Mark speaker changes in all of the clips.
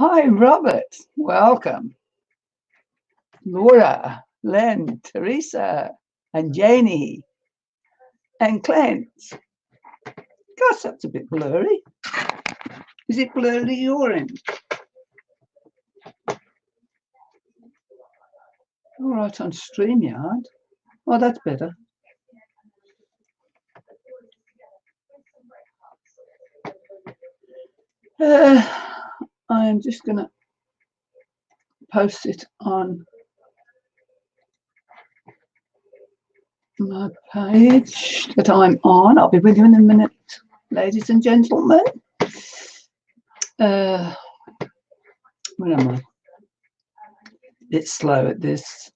Speaker 1: Hi, Robert. Welcome. Laura, Len, Teresa, and Janie, and Clint. Gosh, that's a bit blurry. Is it blurry your end? All right, on StreamYard. Oh, that's better. I'm just going to post it on my page that I'm on. I'll be with you in a minute, ladies and gentlemen. Where am I? It's slow at this.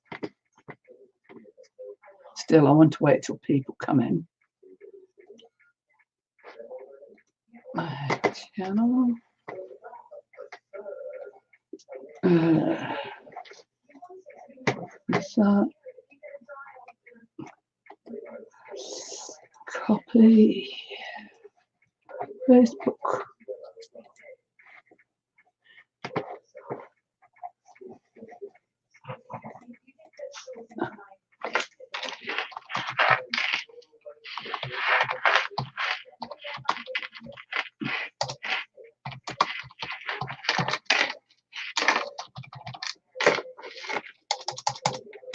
Speaker 1: Still, I want to wait till people come in. My channel. Copy. Facebook.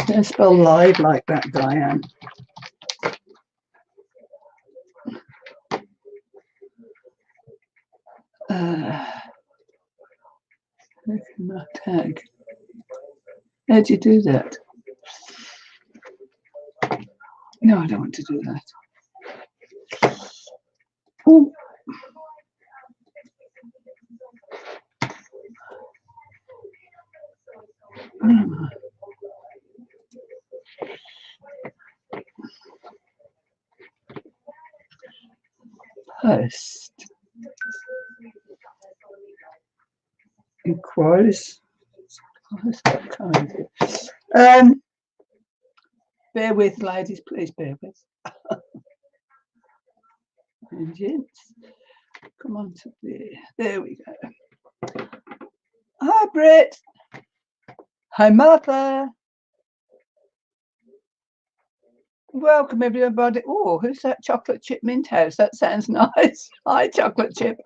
Speaker 1: Don't spell live like that, Diane. My tag. How do you do that? No, I don't want to do that. Oh. Post. Inquiries. Bear with, ladies, please bear with. And gents, come on to there. There we go. Hi, Brett. Hi, Martha. Welcome, everybody. Oh, who's that chocolate chip mint house? That sounds nice. Hi, chocolate chip.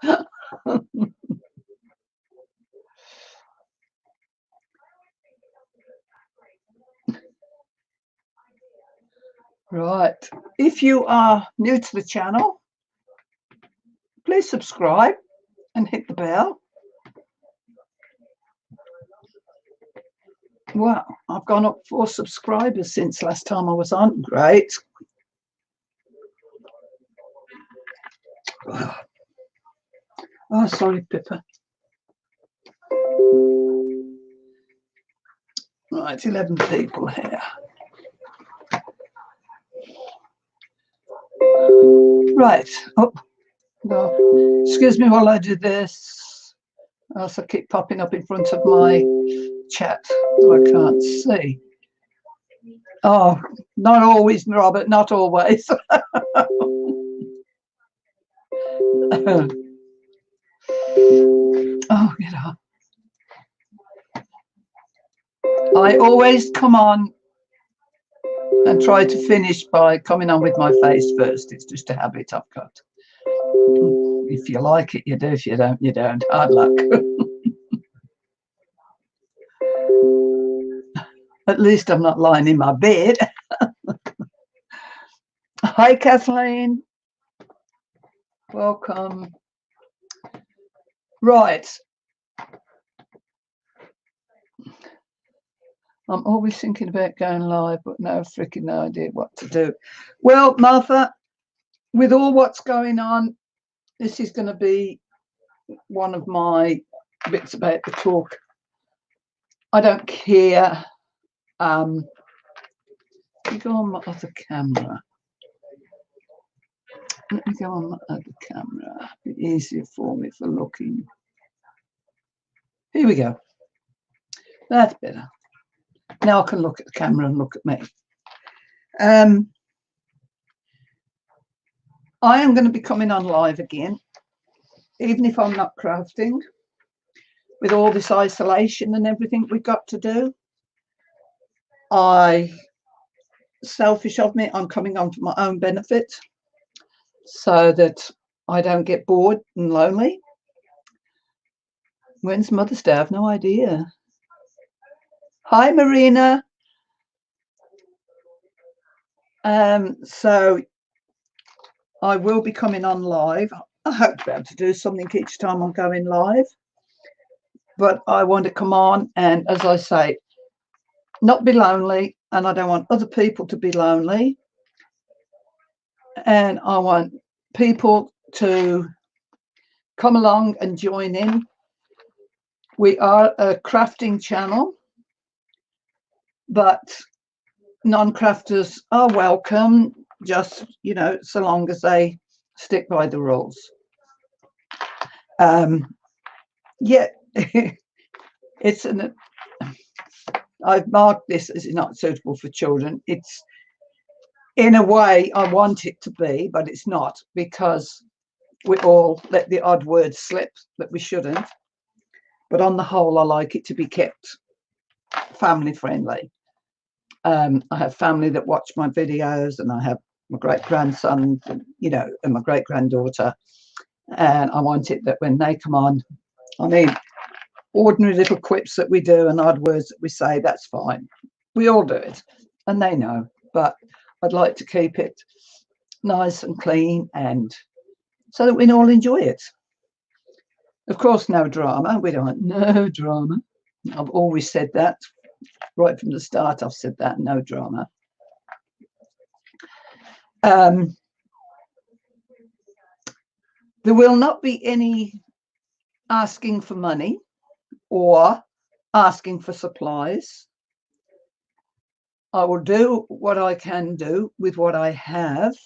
Speaker 1: Right. If you are new to the channel, please subscribe and hit the bell. Wow, I've gone up 4 subscribers since last time I was on. Great. Oh, sorry, Pippa. Right, 11 people here. Right. Oh, no. Excuse me while I do this. else I keep popping up in front of my chat that I can't see. Oh, not always, Robert, not always. Oh, get up. I always come on and try to finish by coming on with my face first. It's just a habit I've got. If you like it, you do. If you don't, you don't. Hard luck. At least I'm not lying in my bed. Hi, Kathleen. Welcome. Right. I'm always thinking about going live, but no freaking idea what to do. Well, Martha, with all what's going on, this is going to be one of my bits about the talk. I don't care. Let me go on my other camera. Let me go on my other camera. It'd be easier for me for looking. Here we go. That's better. Now I can look at the camera and look at me. I am going to be coming on live again, even if I'm not crafting, with all this isolation and everything we've got to do. Selfish of me, I'm coming on for my own benefit so that I don't get bored and lonely. When's Mother's Day? I have no idea. Hi, Marina. So I will be coming on live. I hope to be able to do something each time I'm going live. But I want to come on and, as I say, not be lonely, and I don't want other people to be lonely. And I want people to come along and join in. We are a crafting channel, but non-crafters are welcome, just, you know, so long as they stick by the rules. Yeah, it's I've marked this as not suitable for children. It's, in a way, I want it to be, but it's not, because we all let the odd words slip that we shouldn't. But on the whole, I like it to be kept family friendly. I have family that watch my videos, and I have my great grandson, you know, and my great granddaughter. And I want it that when they come on, I mean, ordinary little quips that we do and odd words that we say, that's fine. We all do it, and they know. But I'd like to keep it nice and clean, and so that we can all enjoy it. Of course, no drama. We don't want no drama. I've always said that. Right from the start, I've said that, no drama. There will not be any asking for money or asking for supplies. I will do what I can do with what I have.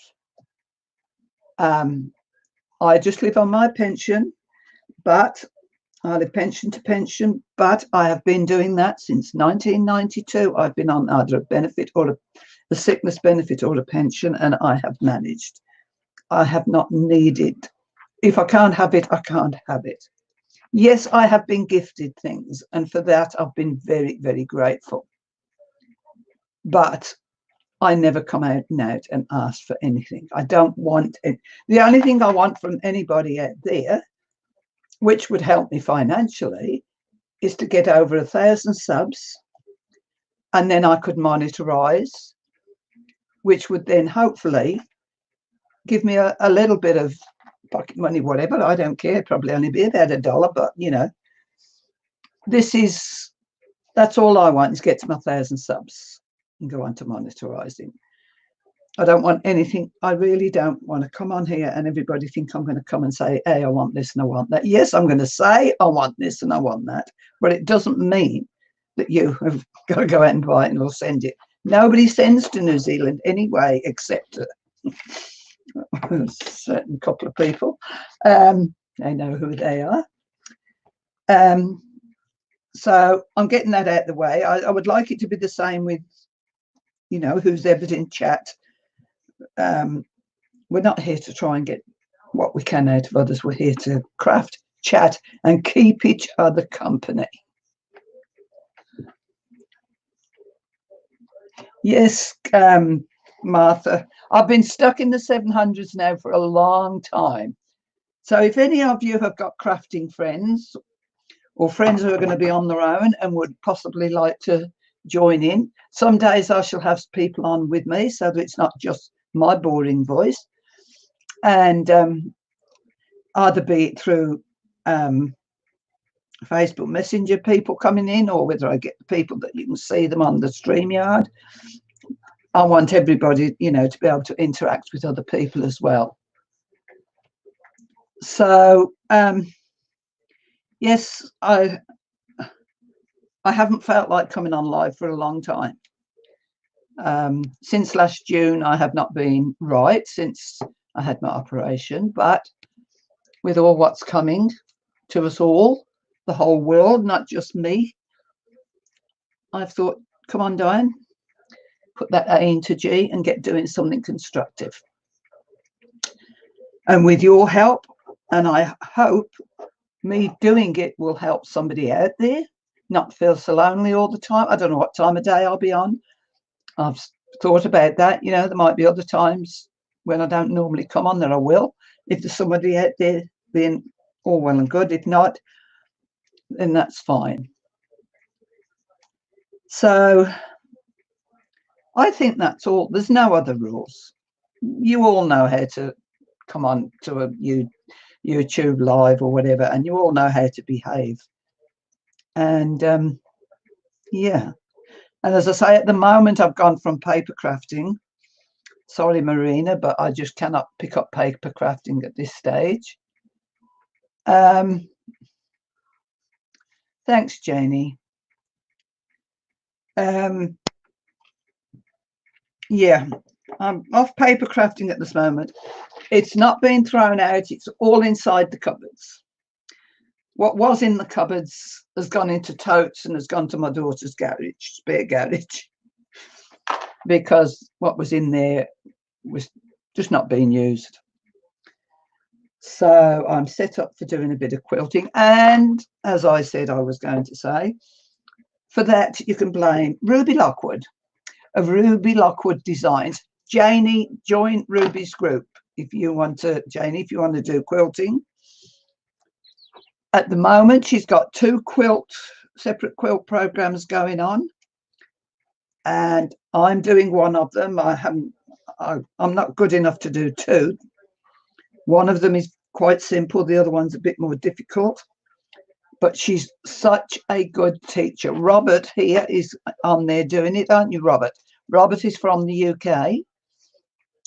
Speaker 1: I just live on my pension, but I live pension to pension, but I have been doing that since 1992. I've been on either a benefit or a sickness benefit or a pension, and I have managed. I have not needed. If I can't have it, I can't have it. Yes, I have been gifted things, and for that I've been very, very grateful. But I never come out and ask for anything. I don't want it. The only thing I want from anybody out there, which would help me financially, is to get over 1,000 subs, and then I could monetize, which would then hopefully give me a little bit of pocket money, whatever. I don't care, probably only be about $1, but you know, that's all I want, is get to my 1,000 subs and go on to monetizing. I don't want anything. I really don't want to come on here and everybody think I'm going to come and say, hey, I want this and I want that. Yes, I'm going to say I want this and I want that, but it doesn't mean that you have got to go out and buy it and we'll send it. Nobody sends to New Zealand anyway, except a certain couple of people. They know who they are. So I'm getting that out of the way. I would like it to be the same with, you know, who's ever in chat. We're not here to try and get what we can out of others. We're here to craft, chat, and keep each other company. Yes, Martha, I've been stuck in the 700s now for a long time. So if any of you have got crafting friends or friends who are going to be on their own and would possibly like to join in, some days I shall have people on with me so that it's not just my boring voice. And either be it through Facebook Messenger people coming in, or whether I get the people that you can see them on the StreamYard. I want everybody, you know, to be able to interact with other people as well. So, yes, I haven't felt like coming on live for a long time. Since last June, I have not been right since I had my operation, but with all what's coming to us all, the whole world, not just me, I've thought, come on, Diane, put that A into G and get doing something constructive. And with your help, and I hope me doing it will help somebody out there, not feel so lonely all the time. I don't know what time of day I'll be on. I've thought about that. You know, there might be other times when I don't normally come on that I will. If there's somebody out there being all well and good. If not, then that's fine. So I think that's all. There's no other rules. You all know how to come on to a YouTube live or whatever, and you all know how to behave. And yeah. And as I say, at the moment, I've gone from paper crafting. Sorry, Marina, but I just cannot pick up paper crafting at this stage. Thanks, Janie. Yeah, I'm off paper crafting at this moment. It's not being thrown out. It's all inside the cupboards. What was in the cupboards has gone into totes and has gone to my daughter's garage, spare garage, because what was in there was just not being used. So I'm set up for doing a bit of quilting. And as I said I was going to say, for that you can blame Ruby Lockwood of Ruby Lockwood Designs. Janie, join Ruby's group if you want to, Janie, if you want to do quilting. At the moment, she's got two separate quilt programs going on, and I'm doing one of them. I'm not good enough to do two. One of them is quite simple. The other one's a bit more difficult, but she's such a good teacher. Robert here is on there doing it, aren't you, Robert? Robert is from the UK.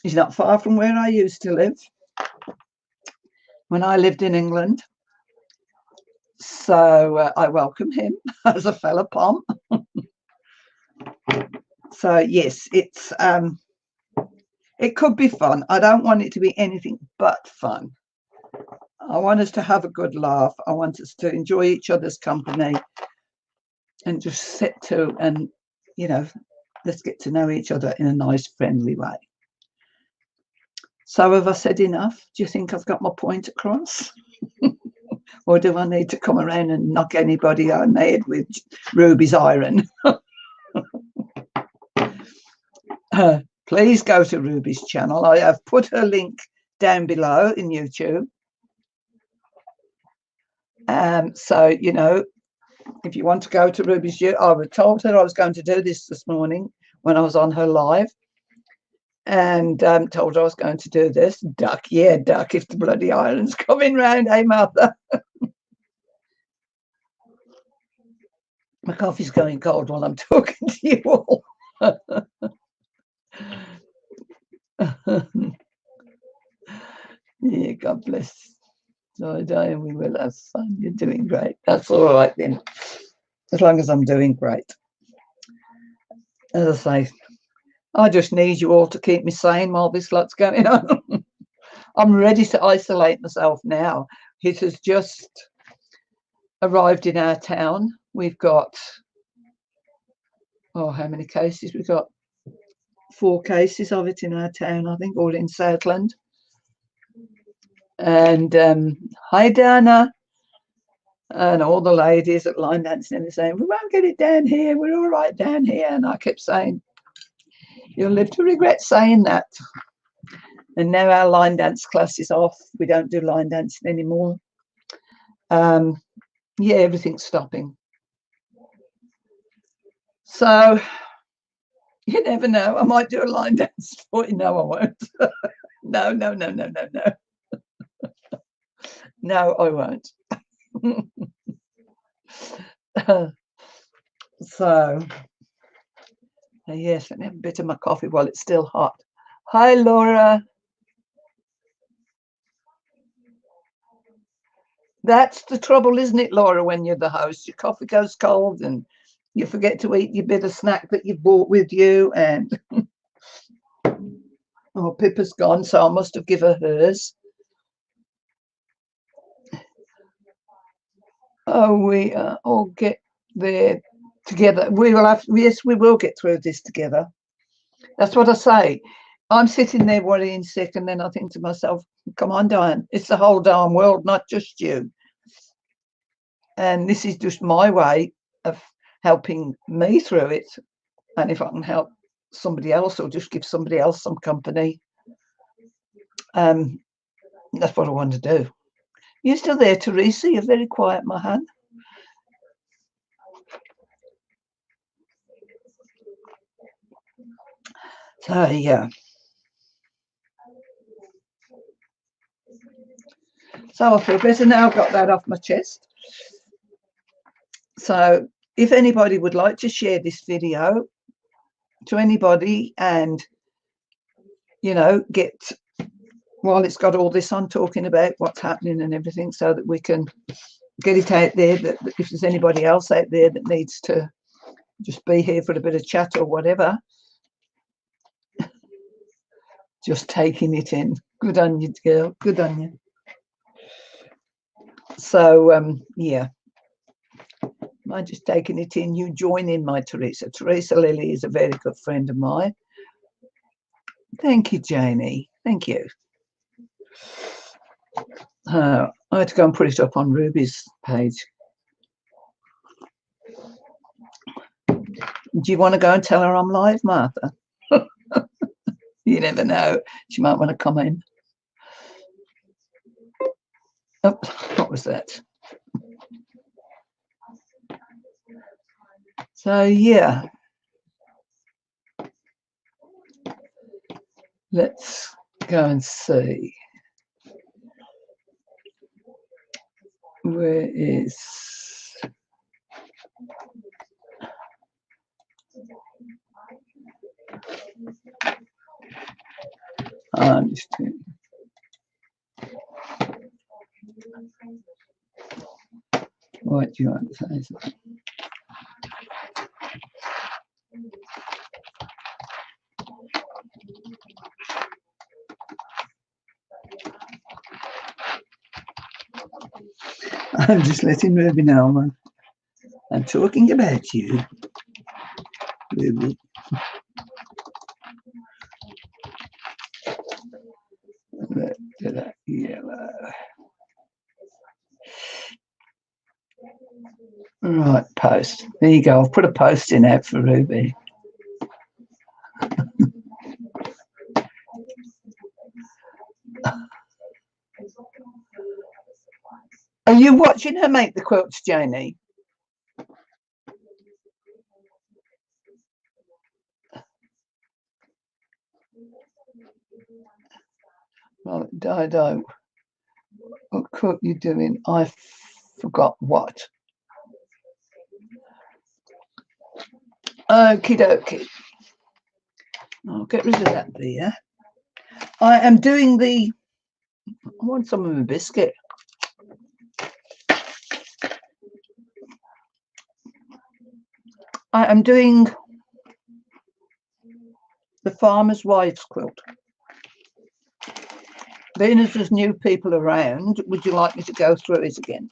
Speaker 1: He's not far from where I used to live when I lived in England. So I welcome him as a fellow Pom. So yes, it could be fun. I don't want it to be anything but fun. I want us to have a good laugh. I want us to enjoy each other's company and just sit to and, you know, let's get to know each other in a nice, friendly way. So have I said enough? Do you think I've got my point across? Or do I need to come around and knock anybody on the head with Ruby's iron? Please go to Ruby's channel. I have put her link down below in YouTube. So, you know, if you want to go to Ruby's, I told her I was going to do this morning when I was on her live. And told her I was going to do this. Duck, yeah, duck, if the bloody iron's coming round, eh, Martha? My coffee's going cold while I'm talking to you all. Yeah, God bless. So, Diane, we will have fun. You're doing great. That's all right then, as long as I'm doing great. As I say, I just need you all to keep me sane while this lot's going on. I'm ready to isolate myself now. It is just, arrived in our town. We've got, oh, how many cases? We've got 4 cases of it in our town, I think, all in Southland. And hi, Dana. And all the ladies at line dancing and saying, we won't get it down here. We're all right down here. And I kept saying, you'll live to regret saying that. And now our line dance class is off. We don't do line dancing anymore. Yeah, everything's stopping. So you never know. I might do a line dance for you. No, I won't. No. No, I won't. So, yes, let me have a bit of my coffee while it's still hot. Hi, Laura. That's the trouble, isn't it, Laura, when you're the host? Your coffee goes cold and you forget to eat your bit of snack that you've brought with you. And oh, Pippa's gone, so I must have given her hers. Oh, we all get there together. We will have, yes, we will get through this together. That's what I say. I'm sitting there worrying sick, and then I think to myself, come on, Diane, it's the whole darn world, not just you. And this is just my way of helping me through it. And if I can help somebody else or just give somebody else some company, that's what I want to do. You're still there, Teresa? You're very quiet, my hand. So, yeah. So I feel better now. I've got that off my chest. So if anybody would like to share this video to anybody and, you know, get, while it's got all this on, talking about what's happening and everything, so that we can get it out there, that if there's anybody else out there that needs to just be here for a bit of chat or whatever, just taking it in. Good on you, girl. Good on you. So, yeah. I'm just taking it in. You join in, my Teresa. Teresa Lily is a very good friend of mine. Thank you, Janie. Thank you. I had to go and put it up on Ruby's page. Do you want to go and tell her I'm live, Martha? You never know. She might want to come in. Oh, what was that? So, yeah. Let's go and see. Where is... I'm just doing... What do you want to say? I'm just letting Ruby know I'm talking about you, Ruby. That yellow. Right, post. There you go. I've put a post in out for Ruby. Are you watching her make the quilts, Janie? Right, Dido. What quilt you doing? I forgot what. Okie dokie. I'll get rid of that there. I am doing the... I want some of my biscuit. I am doing the Farmer's Wives quilt. Being as there's new people around, would you like me to go through it again?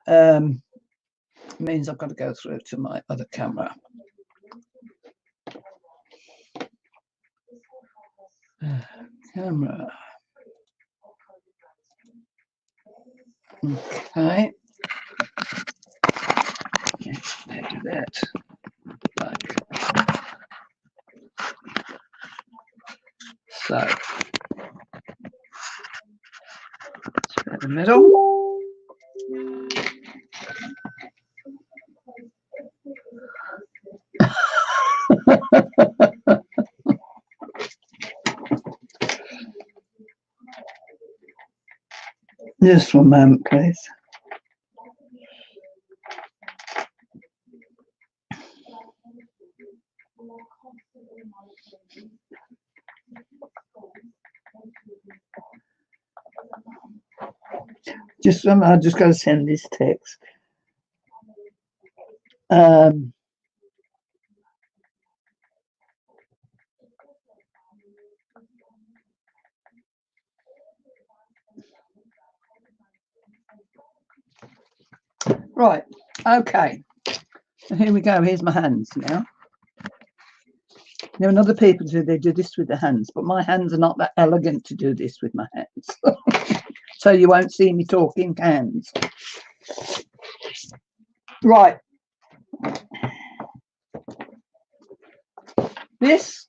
Speaker 1: Means I've got to go through to my other camera. Camera. Okay. That back. So spread the middle. Just one moment, please. I just got to send this text. Right. Okay. So here we go. Here's my hands now. There are other people who they do this with their hands, but my hands are not that elegant to do this with my hands. So you won't see me talking hands. Right. This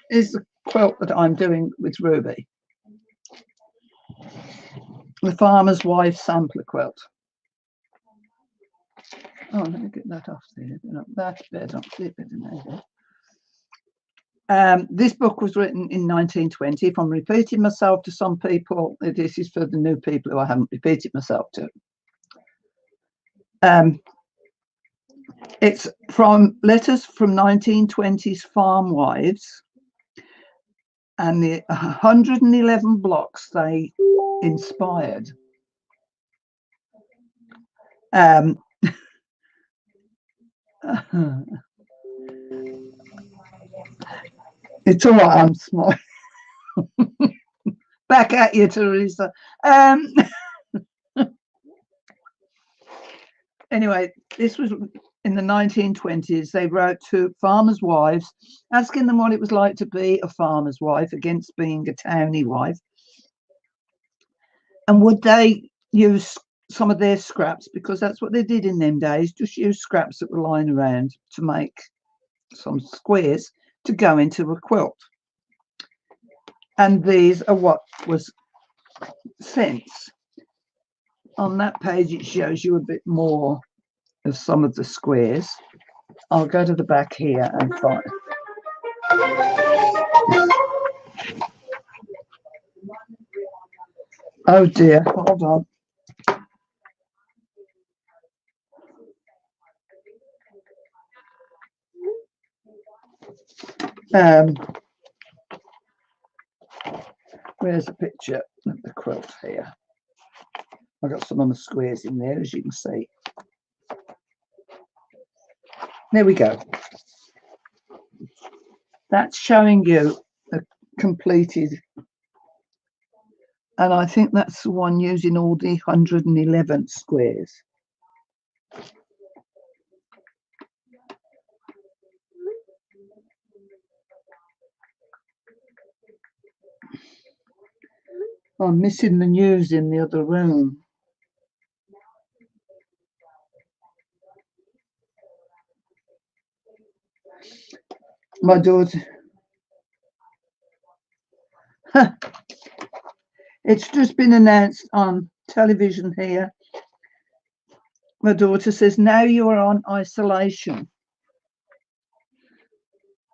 Speaker 1: is the quilt that I'm doing with Ruby. The Farmer's Wife sampler quilt. Oh, let me get that off there. That's better. This book was written in 1920. If I'm repeating myself to some people, this is for the new people who I haven't repeated myself to. It's from letters from 1920s farm wives, and the 111 blocks they inspired. It's all right, I'm small. Back at you, Teresa. Anyway, this was in the 1920s. They wrote to farmers' wives, asking them what it was like to be a farmer's wife against being a townie wife. And would they use some of their scraps, because that's what they did in them days, just use scraps that were lying around to make some squares to go into a quilt. And these are what was sent. On that page, it shows you a bit more of some of the squares. I'll go to the back here and find. Oh dear, hold on. Where's the picture of the quilt here? I've got some of the squares in there, as you can see. There we go. That's showing you a completed, and I think that's the one using all the 111 squares. I'm missing the news in the other room. My daughter. It's just been announced on television here. My daughter says, now you are on isolation.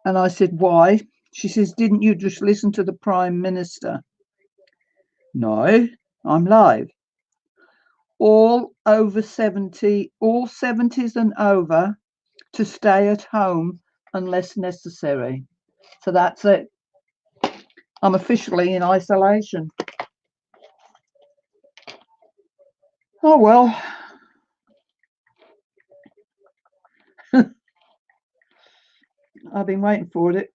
Speaker 1: And I said, why? She says, didn't you just listen to the Prime Minister? No, I'm live. All over 70, all 70s and over, to stay at home unless necessary. So that's it. I'm officially in isolation. Oh, well. I've been waiting for it.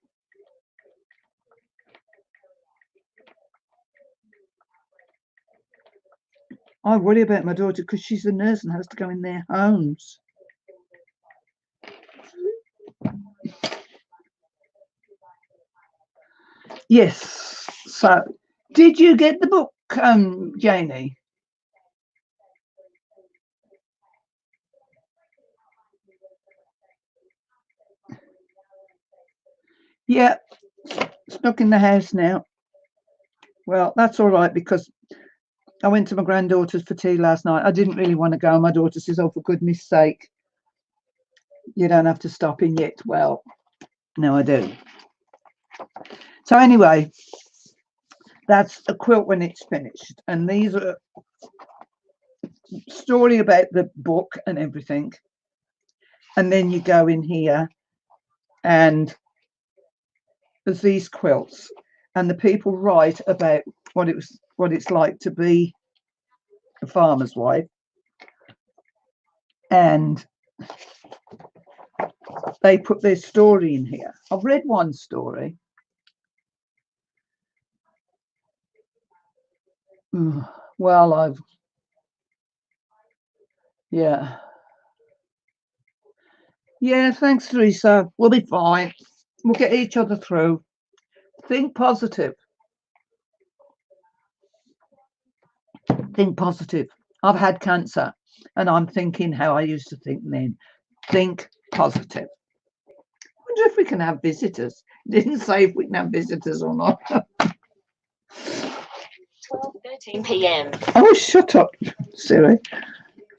Speaker 1: I worry about my daughter because she's a nurse and has to go in their homes. Yes. So, did you get the book, Janie? Yeah, stuck in the house now. Well, that's all right because I went to my granddaughter's for tea last night. I didn't really want to go. My daughter says, "Oh, for goodness sake, you don't have to stop in yet." Well, no, I do. So anyway, that's a quilt when it's finished, and these are story about the book and everything. And then you go in here, and there's these quilts, and the people write about what it's like to be a farmer's wife, and they put their story in here. I've read one story. Well, yeah. Yeah, thanks, Teresa. We'll be fine. We'll get each other through. Think positive. Think positive. I've had cancer and I'm thinking how I used to think then. Think positive. I wonder if we can have visitors. Didn't say if we can have visitors or not.
Speaker 2: 12:13 p.m.
Speaker 1: Oh, shut up, Siri.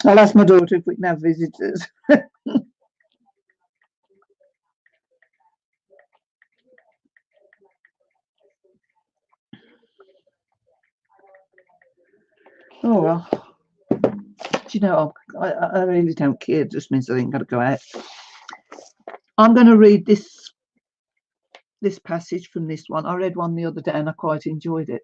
Speaker 1: I'll ask my daughter if we can have visitors. Oh, well. Do you know, I really don't care. It just means I ain't got to go out. I'm going to read this passage from this one. I read one the other day and I quite enjoyed it.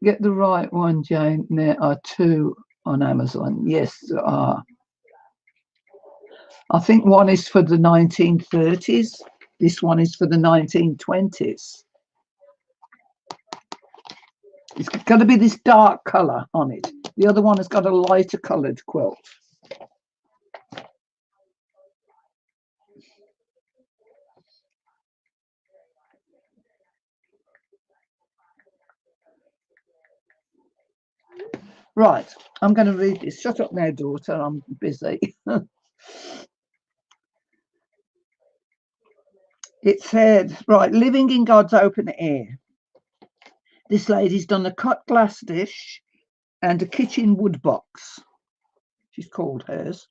Speaker 1: Get the right one, Jane. There are two on Amazon. Yes, there are. I think one is for the 1930s. This one is for the 1920s. It's got to be this dark colour on it. The other one has got a lighter coloured quilt. Right, I'm going to read this. Shut up now, daughter. I'm busy. It said, right, living in God's open air. This lady's done a cut glass dish and a kitchen wood box. She's called hers.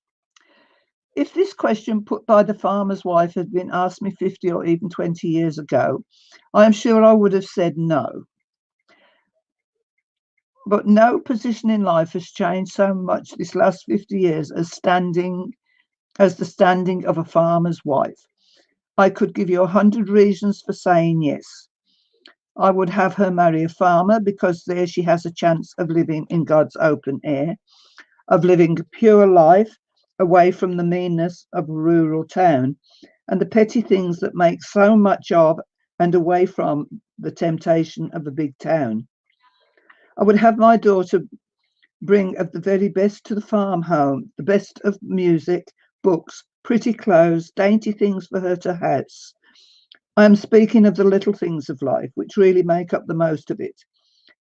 Speaker 1: If this question put by the farmer's wife had been asked me 50 or even 20 years ago, I am sure I would have said no. But no position in life has changed so much this last 50 years as the standing of a farmer's wife. I could give you 100 reasons for saying yes. I would have her marry a farmer because there she has a chance of living in God's open air, of living a pure life away from the meanness of a rural town and the petty things that make so much of and away from the temptation of a big town. I would have my daughter bring of the very best to the farm home, the best of music, books, pretty clothes, dainty things for her to have. I am speaking of the little things of life which really make up the most of it.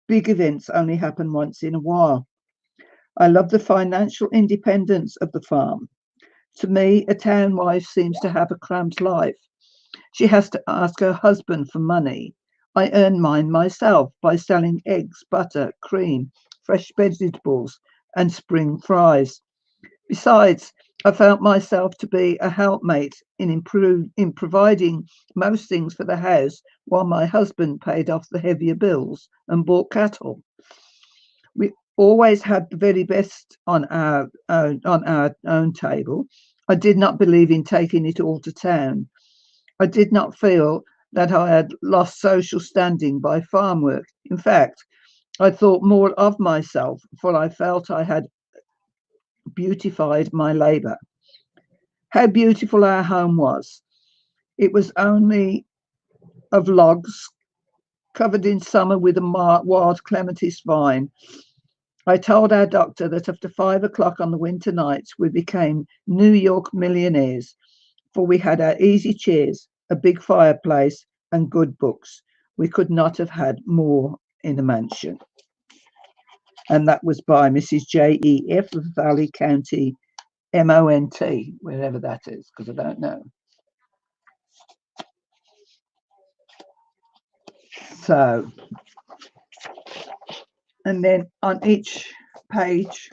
Speaker 1: Big events only happen once in a while. I love the financial independence of the farm. To me, a town wife seems to have a cramped life. She has to ask her husband for money. I earn mine myself by selling eggs, butter, cream, fresh vegetables, and spring fries. Besides, I felt myself to be a helpmate in providing most things for the house while my husband paid off the heavier bills and bought cattle. We always had the very best on our own table. I did not believe in taking it all to town. I did not feel that I had lost social standing by farm work. In fact, I thought more of myself, for I felt I had beautified my labour. How beautiful our home was. It was only of logs covered in summer with a wild clematis vine. I told our doctor that after 5 o'clock on the winter nights, we became New York millionaires, for we had our easy chairs, a big fireplace, and good books. We could not have had more in a mansion. And that was by Mrs. J.E.F. of Valley County, MONT, wherever that is, because I don't know. So, and then on each page,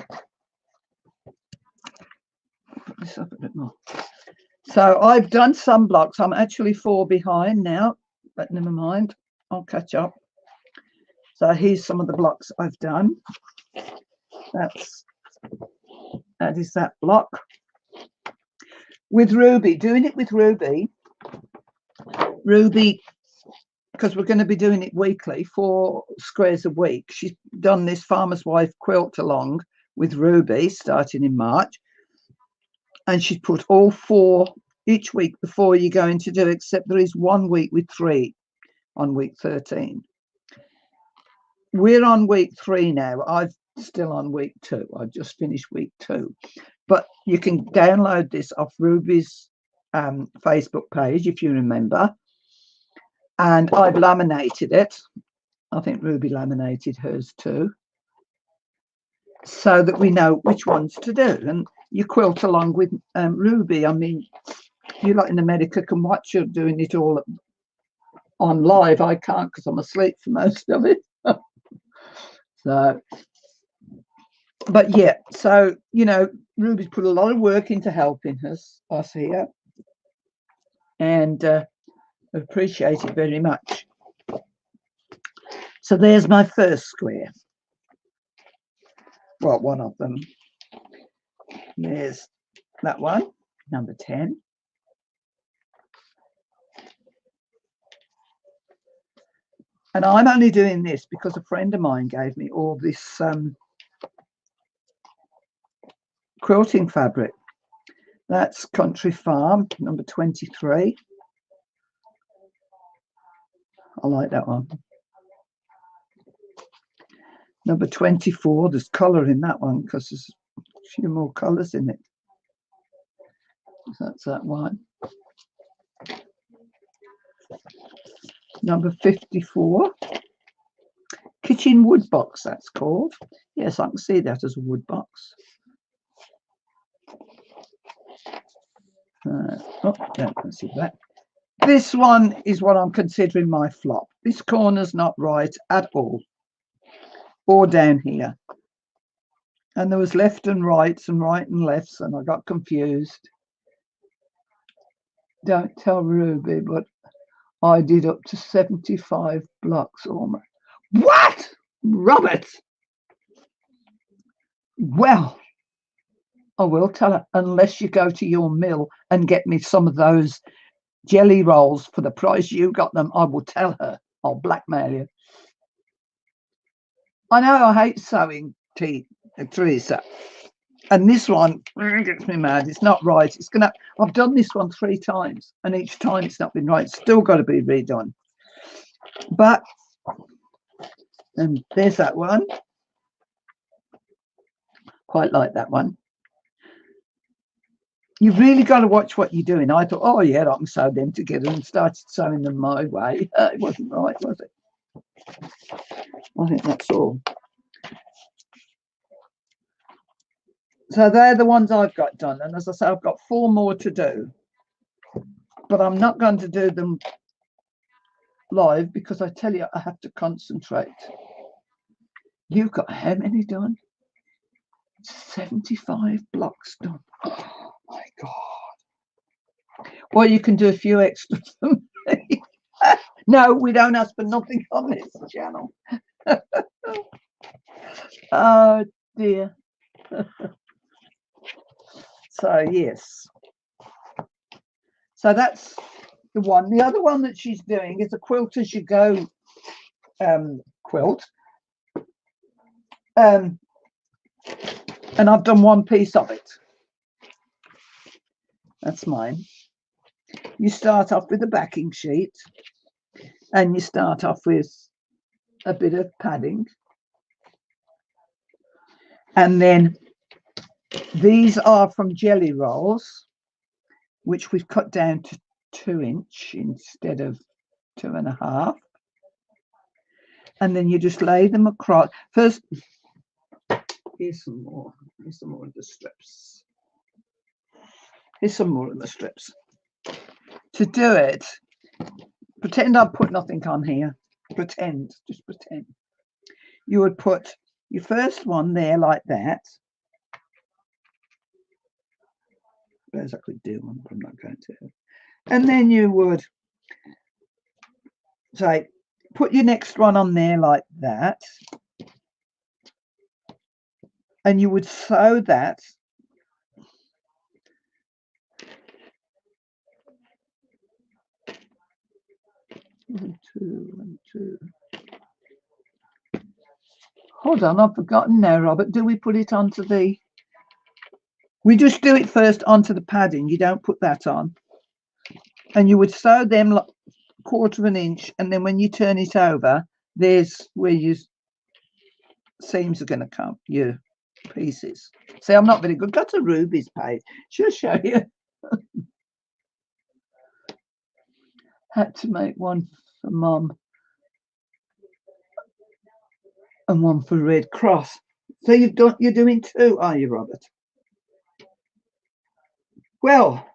Speaker 1: put this up a bit more. So I've done some blocks. I'm actually 4 behind now, but never mind. I'll catch up. So here's some of the blocks I've done. That is that block. With Ruby, doing it with Ruby, because we're going to be doing it weekly, 4 squares a week. She's done this Farmer's Wife quilt along with Ruby starting in March. And she's put all 4 each week before you're going to do, except there is 1 week with 3 on week 13. We're on week 3 now. I'm still on week 2. I've just finished week 2. But you can download this off Ruby's Facebook page, if you remember. And I've laminated it. I think Ruby laminated hers too, so that we know which ones to do. And you quilt along with Ruby. I mean, you lot in America can watch her doing it all on live. I can't because I'm asleep for most of it. So, but yeah, so, you know, Ruby's put a lot of work into helping us here. And appreciate it very much. So there's my first square. Well, one of them. There's that one, number 10. And I'm only doing this because a friend of mine gave me all this quilting fabric. That's Country Farm, number 23. I like that one. Number 24, there's colour in that one because there's a few more colours in it. So that's that one. Number 54, kitchen wood box, that's called. Yes, I can see that as a wood box. Oh, don't see that. This one is what I'm considering my flop. This corner's not right at all, or down here. And there was left and right and lefts, and I got confused. Don't tell Ruby, but I did up to 75 blocks almost. What? Robert? Well, I will tell her, unless you go to your mill and get me some of those jelly rolls for the price you got them, I will tell her. I'll blackmail you. I know I hate sewing, Teresa. And this one gets me mad. It's not right. It's gonna. I've done this one 3 times, and each time it's not been right. It's still got to be redone. But and there's that one. Quite like that one. You've really got to watch what you're doing. I thought, oh yeah, I can sew them together, and started sewing them my way. It wasn't right, was it? I think that's all. So they're the ones I've got done. And as I say, I've got 4 more to do. But I'm not going to do them live because I tell you, I have to concentrate. You've got how many done? 75 blocks done. Oh my God. Well, you can do a few extras for me. No, we don't ask for nothing on this channel. Oh dear. So yes. So that's the one. The other one that she's doing is a quilt as you go quilt. And I've done 1 piece of it. That's mine. You start off with a backing sheet, and you start off with a bit of padding. And then these are from jelly rolls, which we've cut down to 2-inch instead of 2.5. And then you just lay them across. First, here's some more. Here's some more of the strips. Here's some more of the strips. To do it, pretend I've put nothing on here. Pretend, just pretend. You would put your first one there like that. As I could do one, but I'm not going to. And then you would say, put your next one on there like that. And you would sew that. One, two. Hold on, I've forgotten now, Robert. Do we put it onto the... We just do it first onto the padding. You don't put that on. And you would sew them like 1/4 inch. And then when you turn it over, there's where your seams are going to come, your pieces. See, I'm not very good. Got to Ruby's page. She'll show you. Had to make one for Mum and one for Red Cross. So you're doing 2, are you, Robert? Well,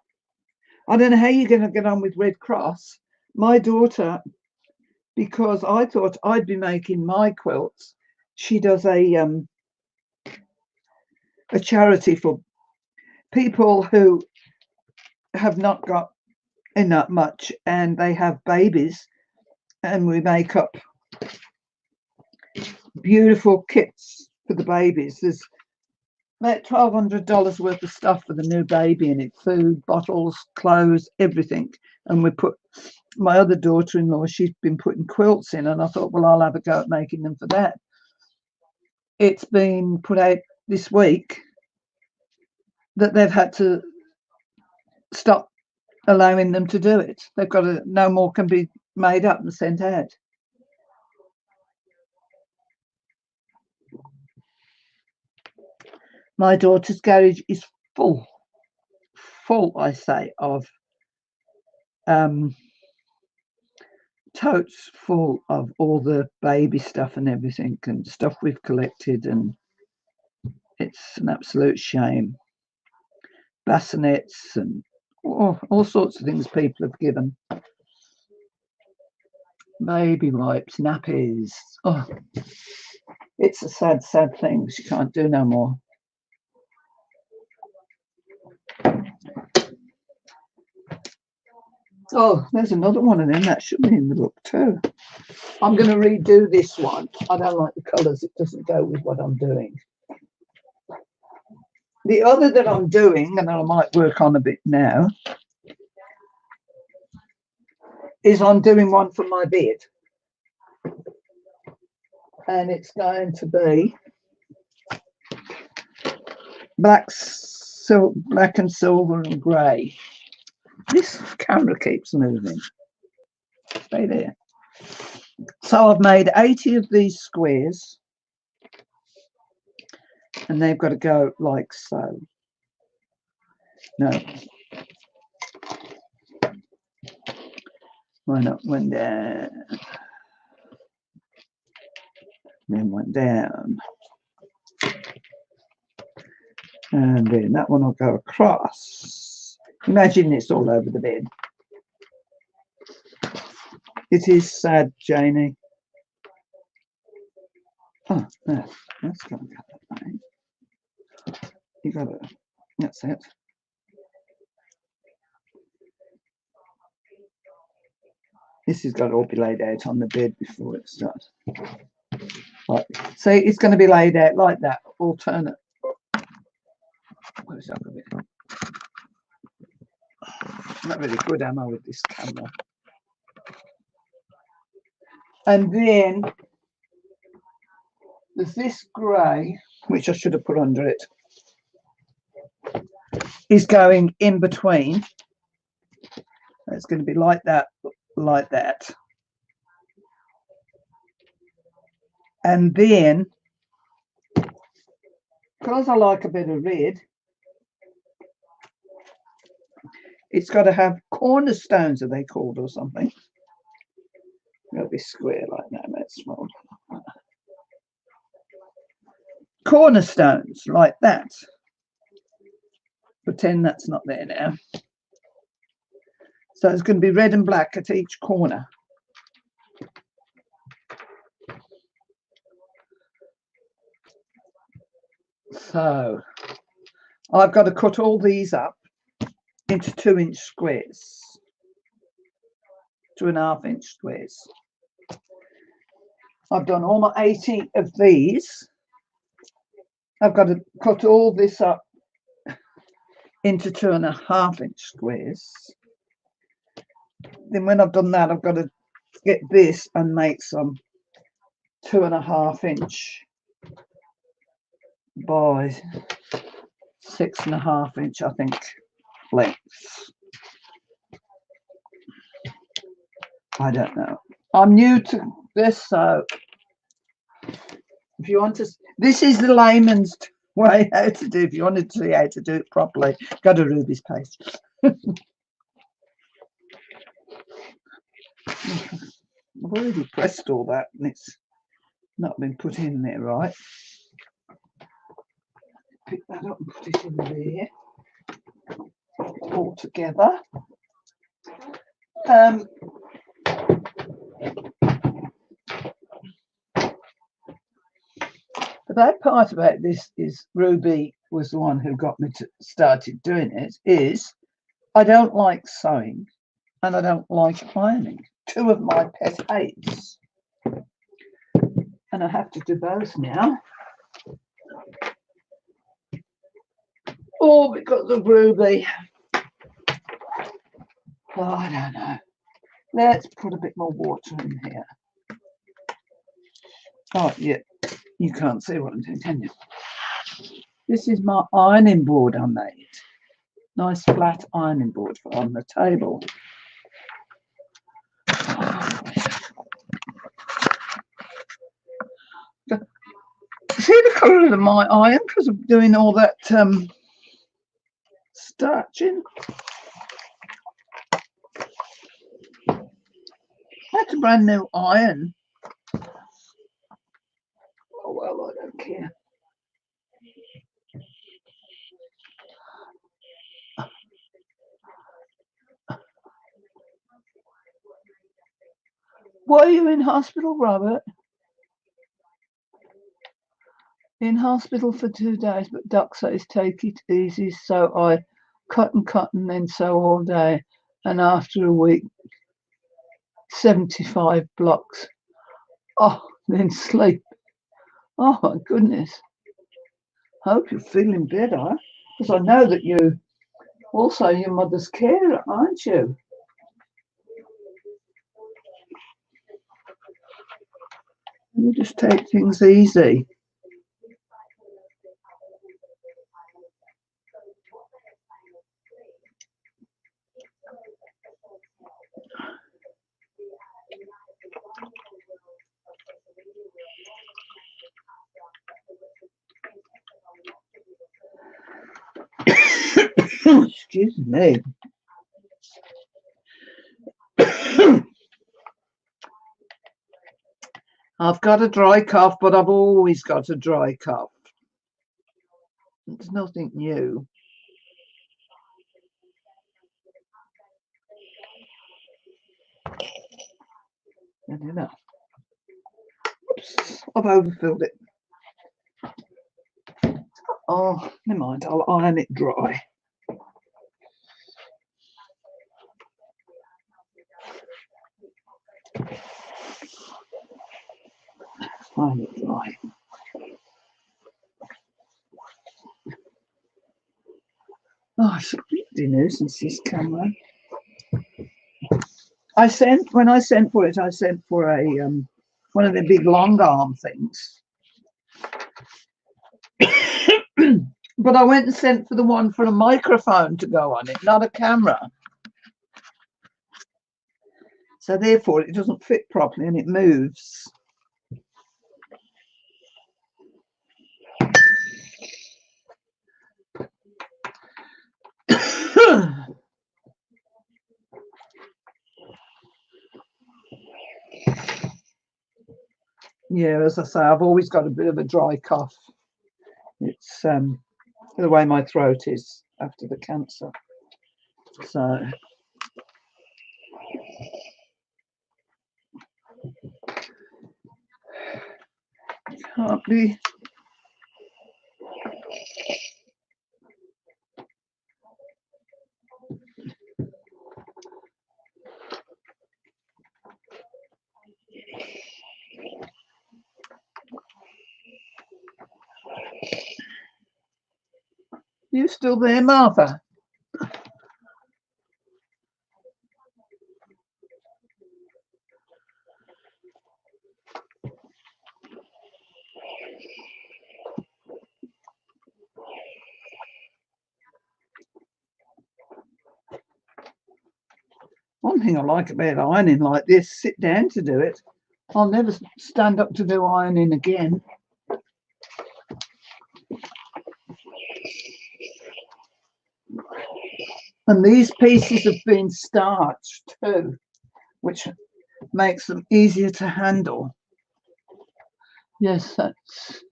Speaker 1: I don't know how you're going to get on with Red Cross. My daughter, because I thought I'd be making my quilts, she does a charity for people who have not got enough much and they have babies, and we make up beautiful kits for the babies. There's about $1,200 worth of stuff for the new baby in it: food, bottles, clothes, everything. And we put, my other daughter-in-law, she's been putting quilts in, and I thought, well, I'll have a go at making them for that. It's been put out this week that they've had to stop allowing them to do it. They've got to, no more can be made up and sent out. My daughter's garage is full, I say, of totes full of all the baby stuff and everything, and stuff we've collected, and it's an absolute shame. Bassinets and all sorts of things people have given. Baby wipes, nappies. Oh, it's a sad, sad thing. She can't do no more. Oh, there's another one of them. That should be in the book too. I'm going to redo this one. I don't like the colours. It doesn't go with what I'm doing. The other that I'm doing, and I might work on a bit now, is I'm doing one for my bed. And it's going to be black and silver and grey. This camera keeps moving. Stay there. So I've made 80 of these squares, and they've got to go like so. No. One up, one down. Then one down. And then that one will go across. Imagine this all over the bed. It is sad, Janie. Oh, no, that's got to go that way. You got to, that's it. This has got to all be laid out on the bed before it starts. Right. See, it's going to be laid out like that, alternate. Where's that a bit? I'm not really good, am I, with this camera? And then there's this grey, which I should have put under it, is going in between. It's going to be like that, like that. And then, because I like a bit of red, it's got to have cornerstones, are they called, or something? It'll be square like that. That's small. Cornerstones like that. Pretend that's not there now. So it's going to be red and black at each corner. So I've got to cut all these up into 2-inch squares, 2.5-inch squares. I've done all my 80 of these. I've got to cut all this up into 2.5-inch squares. Then when I've done that, I've got to get this and make some 2.5-inch by 6.5-inch, I think, lengths. I don't know. I'm new to this, so if you want to, this is the layman's way how to do. If you wanted to see how to do it properly, go to Ruby's page. I've already pressed all that and it's not been put in there right. Pick that up and put it in there all together. The bad part about this is Ruby was the one who got me to started doing it, is I don't like sewing and I don't like ironing. Two of my pet hates. And I have to do both now. All because of Ruby. Oh, I don't know. Let's put a bit more water in here. Oh, yeah. You can't see what I'm doing, can you? This is my ironing board I made. Nice flat ironing board for on the table. See the colour of my iron because I'm doing all that starching. That's a brand new iron. Oh well, I don't care. Were you in hospital, Robert? In hospital for 2 days, but Doc says take it easy. So I cut and then sew all day. And after a week, 75 blocks. Oh, then sleep. Oh my goodness. Hope you're feeling better. Because I know that you also your mother's carer, aren't you? You just take things easy. Excuse me. I've got a dry cough, but I've always got a dry cough. It's nothing new. I don't know. Oops, I've overfilled it. Oh, never mind, I'll iron it dry. Iron it dry. Oh, it's a really nuisance, this camera. When I sent for it, I sent for a one of the big long arm things. But I went and sent for the one for a microphone to go on it, not a camera. So therefore it doesn't fit properly and it moves. Yeah, as I say, I've always got a bit of a dry cough. It's the way my throat is after the cancer. So can't be. You still there, Martha? One thing I like about ironing like this, sit down to do it. I'll never stand up to do ironing again. And these pieces have been starched too, which makes them easier to handle. Yes, that's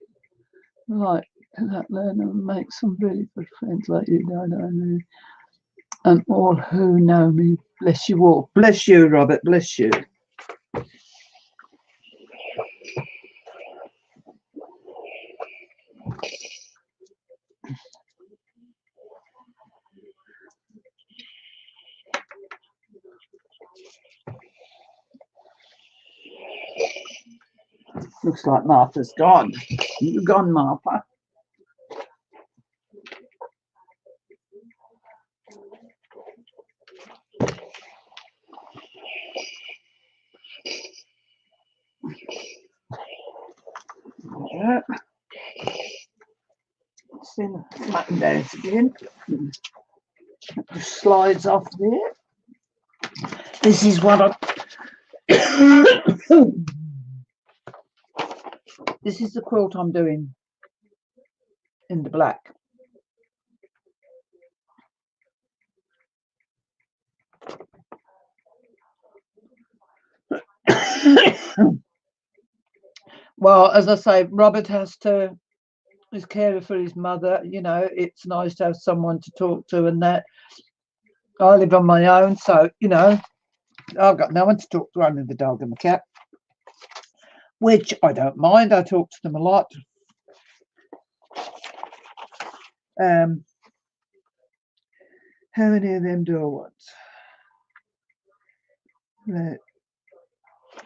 Speaker 1: right. That learner makes some really good friends like you, and all who know me. Bless you all. Bless you, Robert. Bless you. Looks like Martha's gone. You gone, Martha? Yeah. Then flatten down again. That just slides off there. This is what I. This is the quilt I'm doing in the black. Well, as I say, Robert has to. He's caring for his mother. You know, it's nice to have someone to talk to, and that. I live on my own, so you know, I've got no one to talk to, only the dog and the cat, which I don't mind. I talk to them a lot. How many of them do I want? Right.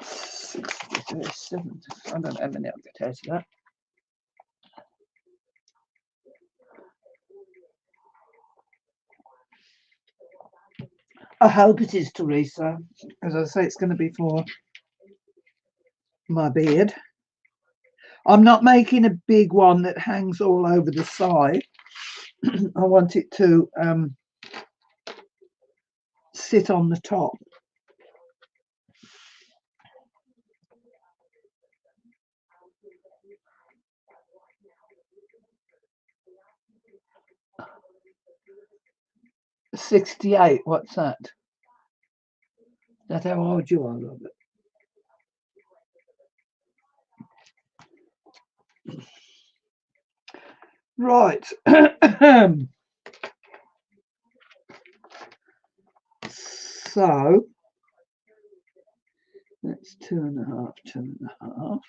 Speaker 1: 67. I don't know how many I'll get out of that. I hope it is, Teresa. As I say, it's going to be for my beard. I'm not making a big one that hangs all over the side. I want it to sit on the top. $68. What's that? That's how old you are, Robert. Right. So that's 2.5, 2.5.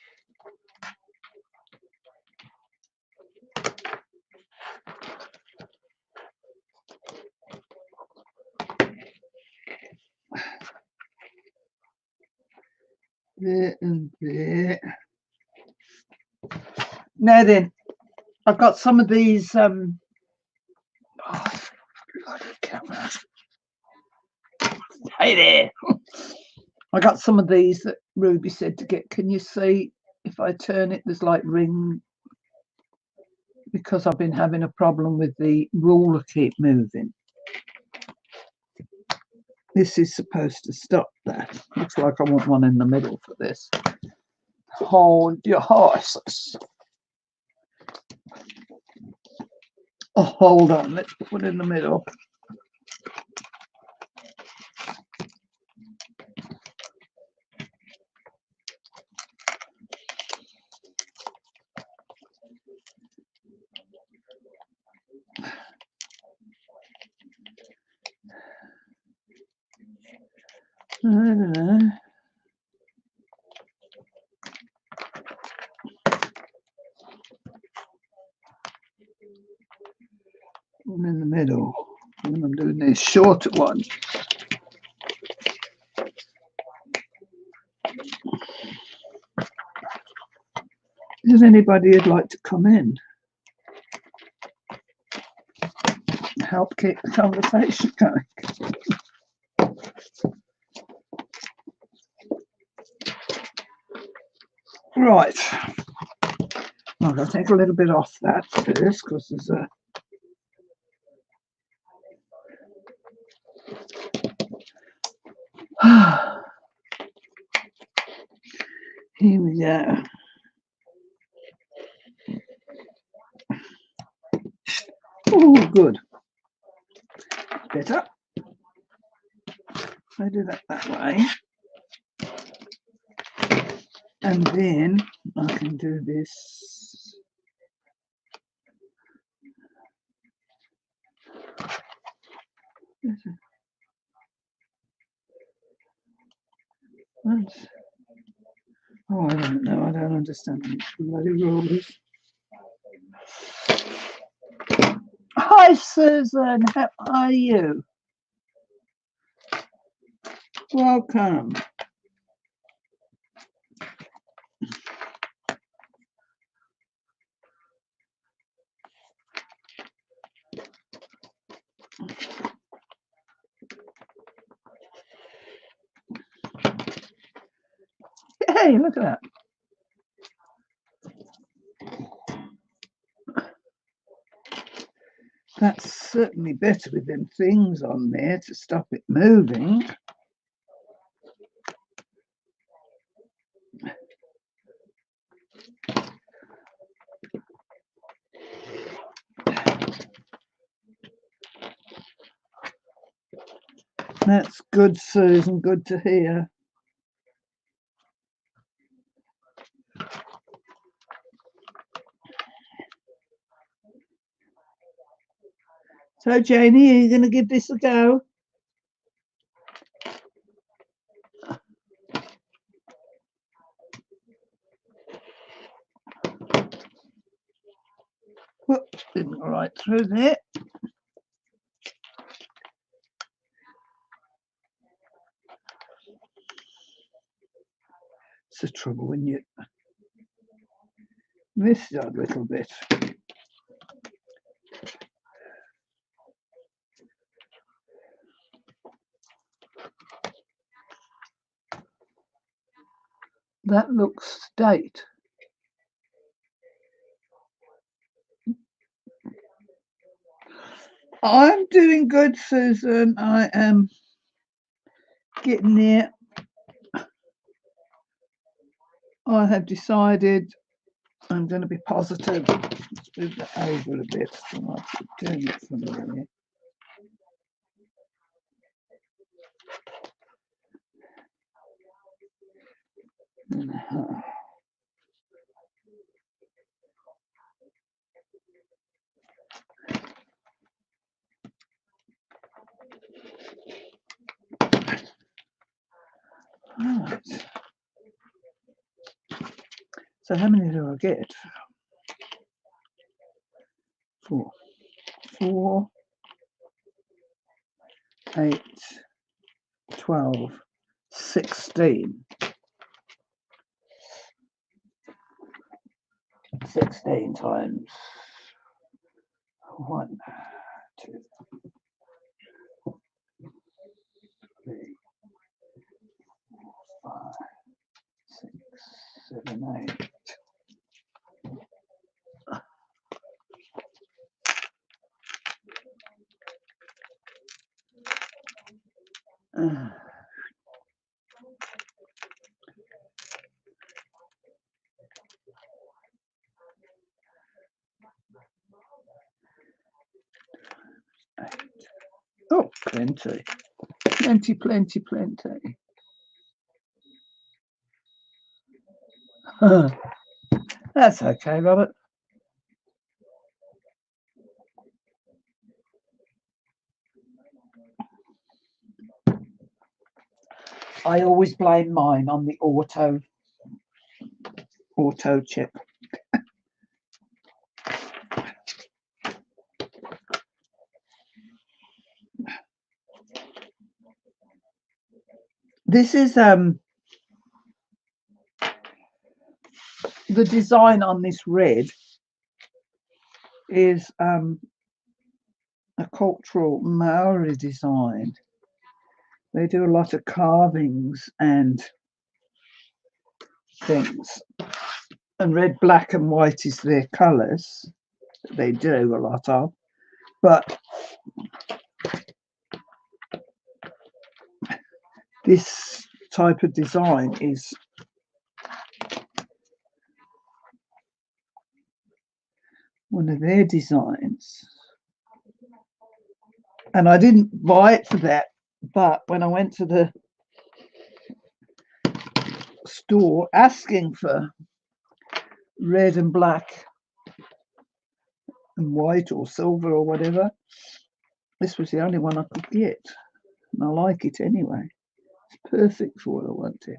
Speaker 1: There and there. Now then, I've got some of these. Oh, bloody camera. Hey there. I got some of these that Ruby said to get. Can you see if I turn it? There's like ring, because I've been having a problem with the ruler keep moving. This is supposed to stop that. Looks like I want one in the middle for this. Hold your horses. Oh, hold on. Let's put one in the middle. I don't know. I'm in the middle when I'm doing these shorter ones. Is anybody who'd like to come in? Help keep the conversation going. Right. I'm going to take a little bit off that first because there's a here we go. Oh, good. Better. I do that way. And then I can do this. Oh, I don't know. I don't understand these bloody rules. Hi, Susan. How are you? Welcome. Hey, look at that. That's certainly better with them things on there to stop it moving. That's good, Susan. Good to hear. So, Janie, are you going to give this a go? Whoops, didn't go right through there. It's the trouble when you miss that a little bit. That looks straight. I'm doing good, Susan. I am getting there. I have decided I'm going to be positive. Let's move that over a bit. So I should turn it from there. Right. So how many do I get? 4. 4, 8, 12, 16. 16 times 1, 2, 3, 4, 5, 6, 7, 8. Oh, plenty. Plenty, plenty, plenty. That's okay, Robert. I always blame mine on the auto chip. This is the design on this red is a cultural Maori design. They do a lot of carvings and things, and red, black and white is their colours. They do a lot of, but this type of design is one of their designs. And I didn't buy it for that, but when I went to the store asking for red and black and white or silver or whatever, this was the only one I could get. And I like it anyway. It's perfect for what I wanted.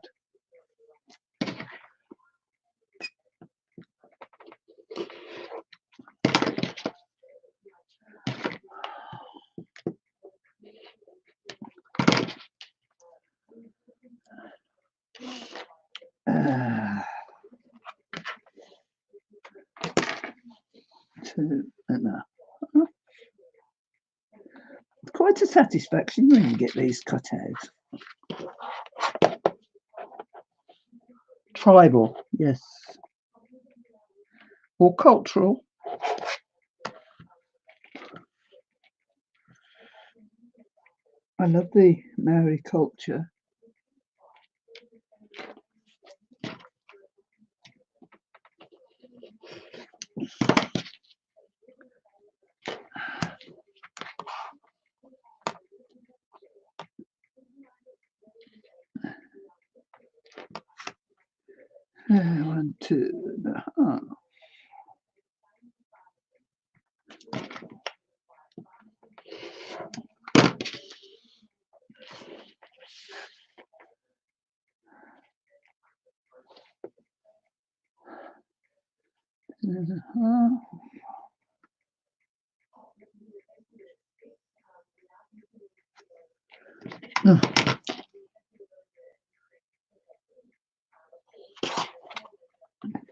Speaker 1: It's quite a satisfaction when you get these cut out. Tribal, yes. Or cultural. I love the Maori culture. One, two,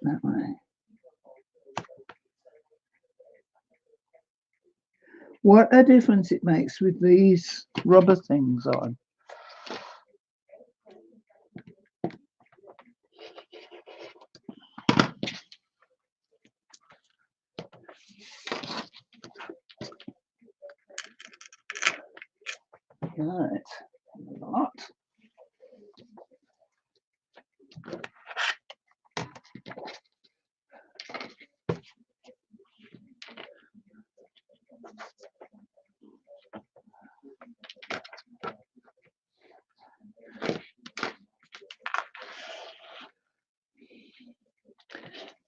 Speaker 1: that way. What a difference it makes with these rubber things on. Right, a lot.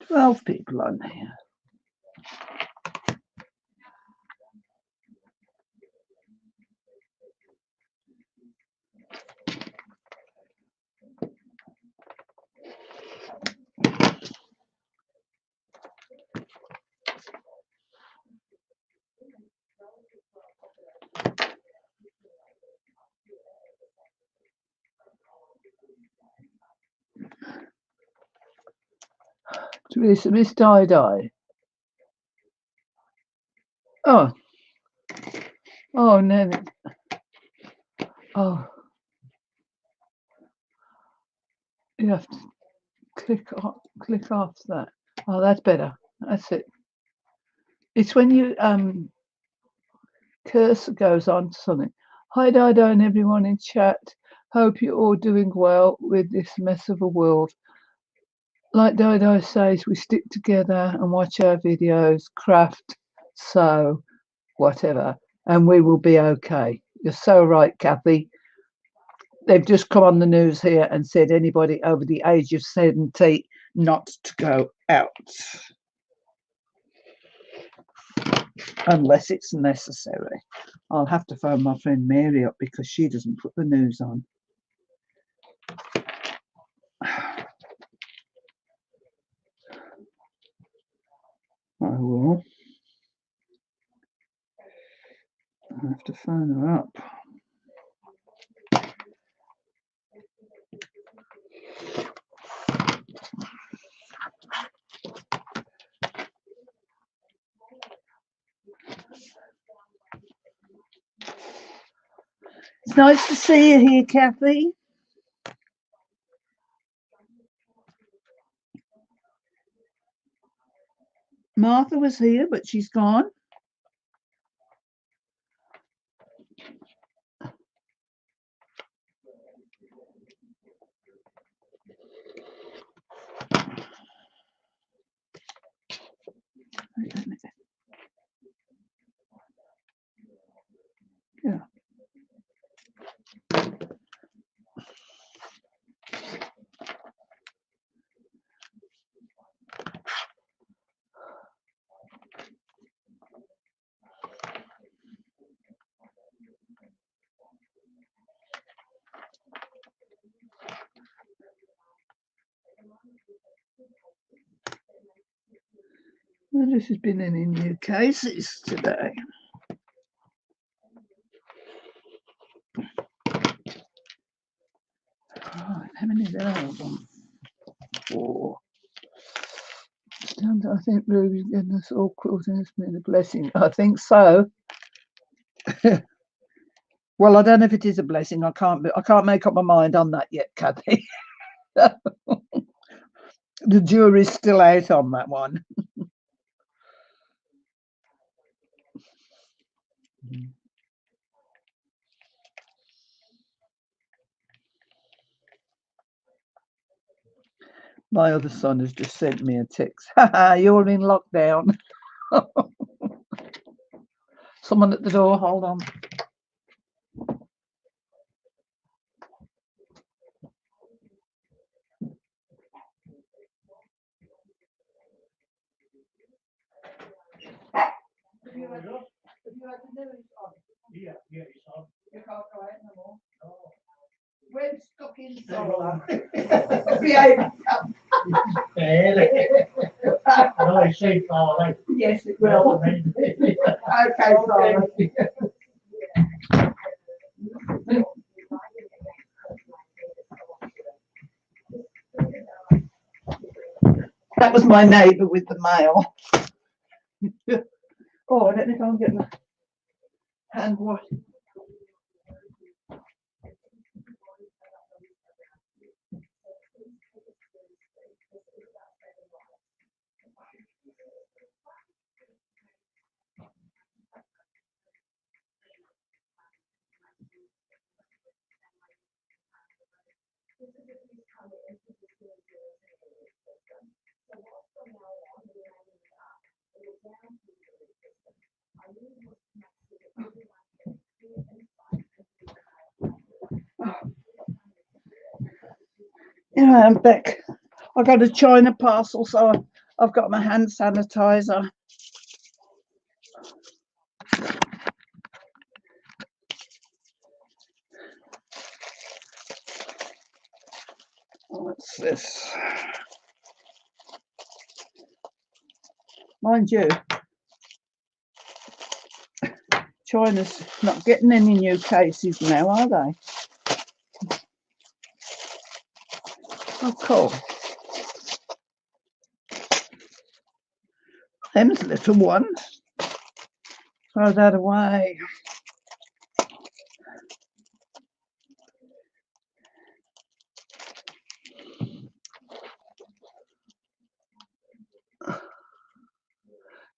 Speaker 1: Twelve people on here. Teresa, Miss Di. Oh. Oh, no. Oh. You have to click off that. Oh, that's better. That's it. It's when you cursor goes on to something. Hi, Dido, and everyone in chat. Hope you're all doing well with this mess of a world. Like Dido says, we stick together and watch our videos, craft, sew, whatever, and we will be okay. You're so right, Kathy. They've just come on the news here and said anybody over the age of 70 not to go out unless it's necessary. I'll have to phone my friend Mary up because she doesn't put the news on. I will. I have to phone her up. It's nice to see you here, Kathy. Martha was here, but she's gone. Yeah. Well, this has been any new cases today. Right, how many there are? 1, 4. I think Ruby's getting us all quilting has been a blessing. I think so. Well, I don't know if it is a blessing. I can't make up my mind on that yet, Kathy. The jury's still out on that one. My other son has just sent me a text. You're in lockdown. Someone at the door, hold on. Have you had the news on? Yeah, it's on. You can't go out no more? No. We're stuck in solo. Yes, it will. Okay, sorry. That was my neighbour with the mail. Oh, I don't know if I'll get the hand wash. Yeah, I'm back. I got a China parcel, so I've got my hand sanitizer. What's this? Mind you, China's not getting any new cases now, are they? Oh, cool. Them's little ones. Throw that away.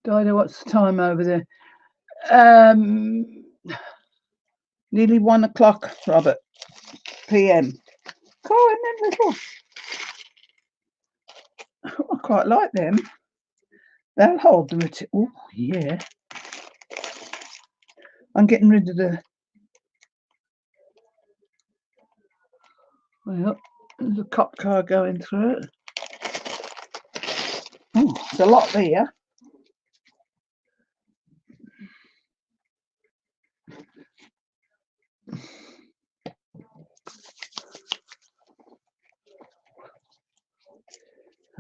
Speaker 1: Dido, what's the time over there? Nearly 1 o'clock, Robert, PM. Cool, and then little. I quite like them. They'll hold the material. Oh, yeah. I'm getting rid of the. Well, there's a cop car going through it. Oh, there's a lot there.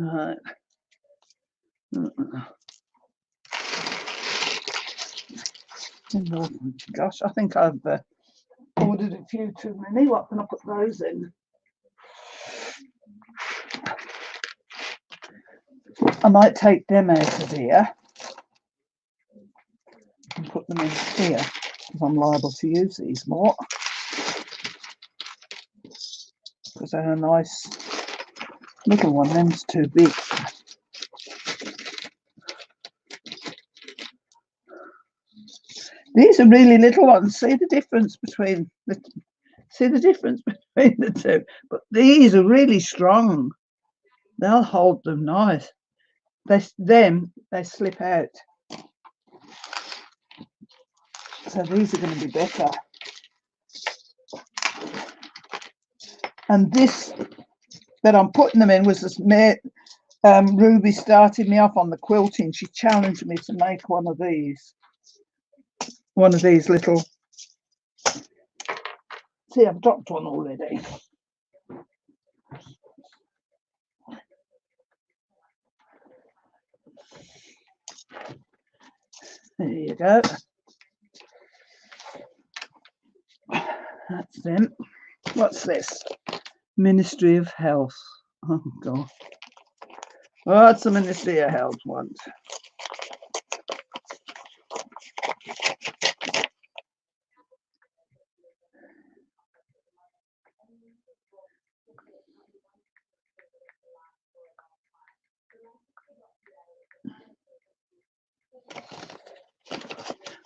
Speaker 1: Right. Oh, gosh, I think I've ordered a few too many. What can I put those in? I might take them out of here and put them in here because I'm liable to use these more because they're a nice little one. Them's too big. These are really little ones. See the difference between the two. But these are really strong. They'll hold them nice. They slip out. So these are going to be better. And this that I'm putting them in was this Ruby started me off on the quilting. She challenged me to make one of these little. See, I've dropped one already. There you go. That's them. What's this? Ministry of Health. Oh, God. What's the Ministry of Health want?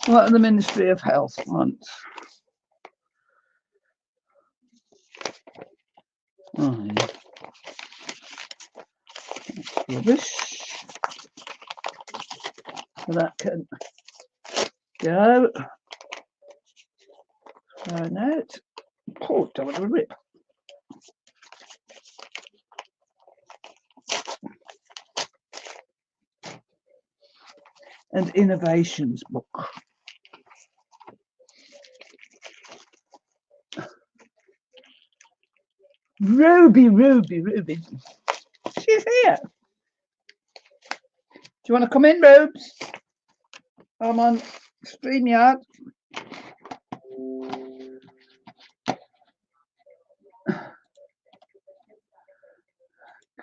Speaker 1: What do the Ministry of Health want? Oh, yeah. That's rubbish. So that can go. Thrown out. Oh, don't want to rip. And Innovations book. Ruby. She's here. Do you want to come in, Rubes? I'm on StreamYard.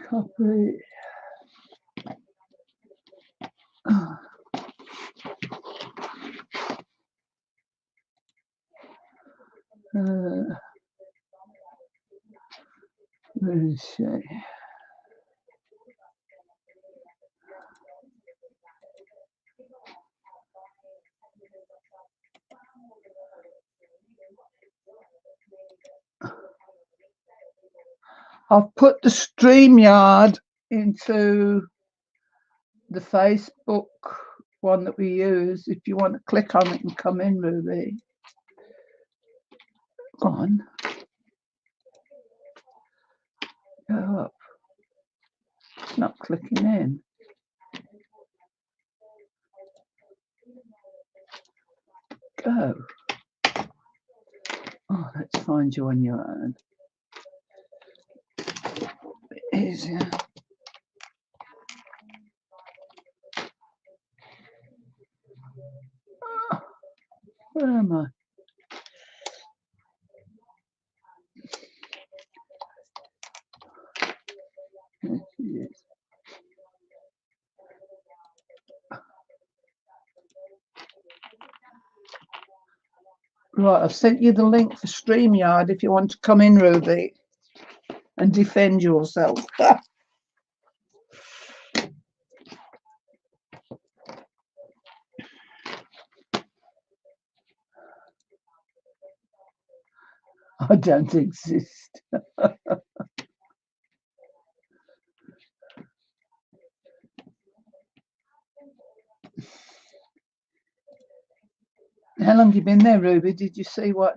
Speaker 1: Copy. Where is she? I've put the StreamYard into the Facebook one that we use. If you want to click on it and come in, Ruby. Go on. Go up. It's not clicking in. Go. Oh, let's find you on your own. Easier. Oh, where am I? There she is. Right, I've sent you the link for StreamYard if you want to come in, Ruby, and defend yourself. I don't exist. How long have you been there, Ruby? Did you see what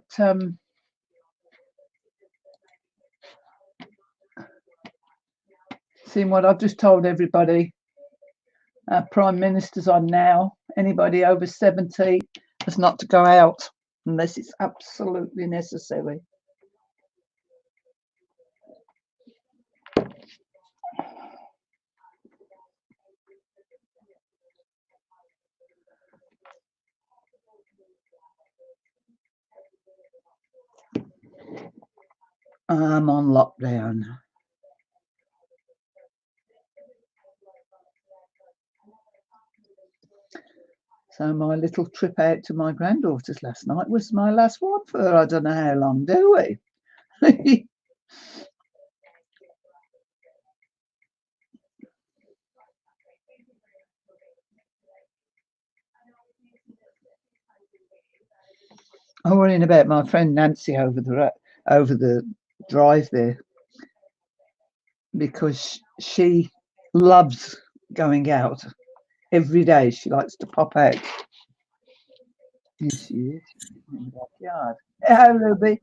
Speaker 1: seeing what I've just told everybody? Prime Minister's on now. Anybody over 70 is not to go out unless it's absolutely necessary. I'm on lockdown. So my little trip out to my granddaughter's last night was my last one for I don't know how long, do we? I'm worrying about my friend Nancy over the drive there because she loves going out every day. She likes to pop out. Here she is in the backyard. Hello, Ruby.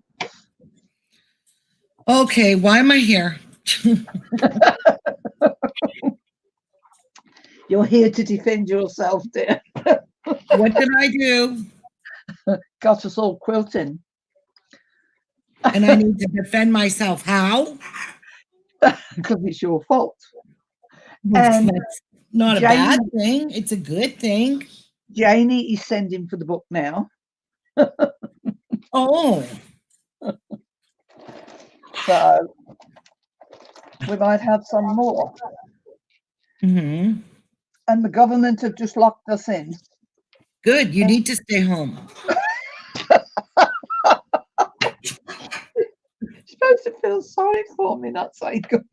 Speaker 3: Okay, why am I here?
Speaker 1: You're here to defend yourself, dear.
Speaker 3: What did I do?
Speaker 1: Got us all quilting.
Speaker 3: And I need to defend myself. How?
Speaker 1: Because it's your fault.
Speaker 3: And that's not a bad
Speaker 1: Janie,
Speaker 3: thing. It's a good thing.
Speaker 1: Janie is sending for the book now.
Speaker 3: Oh.
Speaker 1: So we might have some more.
Speaker 3: Mm-hmm.
Speaker 1: And the government have just locked us in.
Speaker 3: Good. You need to stay home.
Speaker 1: You're supposed to feel sorry for me, not say good.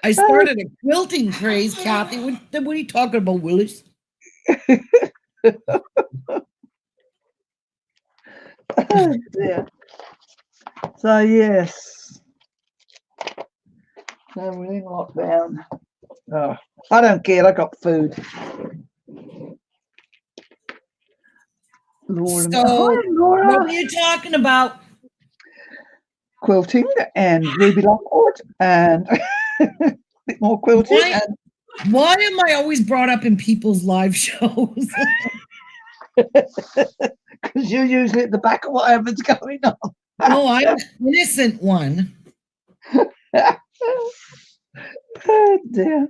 Speaker 3: I started a quilting craze, Kathy. What are you talking about, Willis?
Speaker 1: Oh, dear. So yes. So we're in lockdown. Oh, I don't care. I got food. Laura.
Speaker 3: So,
Speaker 1: Hi, Laura.
Speaker 3: what were you talking about?
Speaker 1: Quilting and Ruby Lockwood and a bit more quilting.
Speaker 3: Why am I always brought up in people's live shows?
Speaker 1: Because you're usually at the back of whatever's going on.
Speaker 3: Oh, I'm the innocent one.
Speaker 1: Oh dear.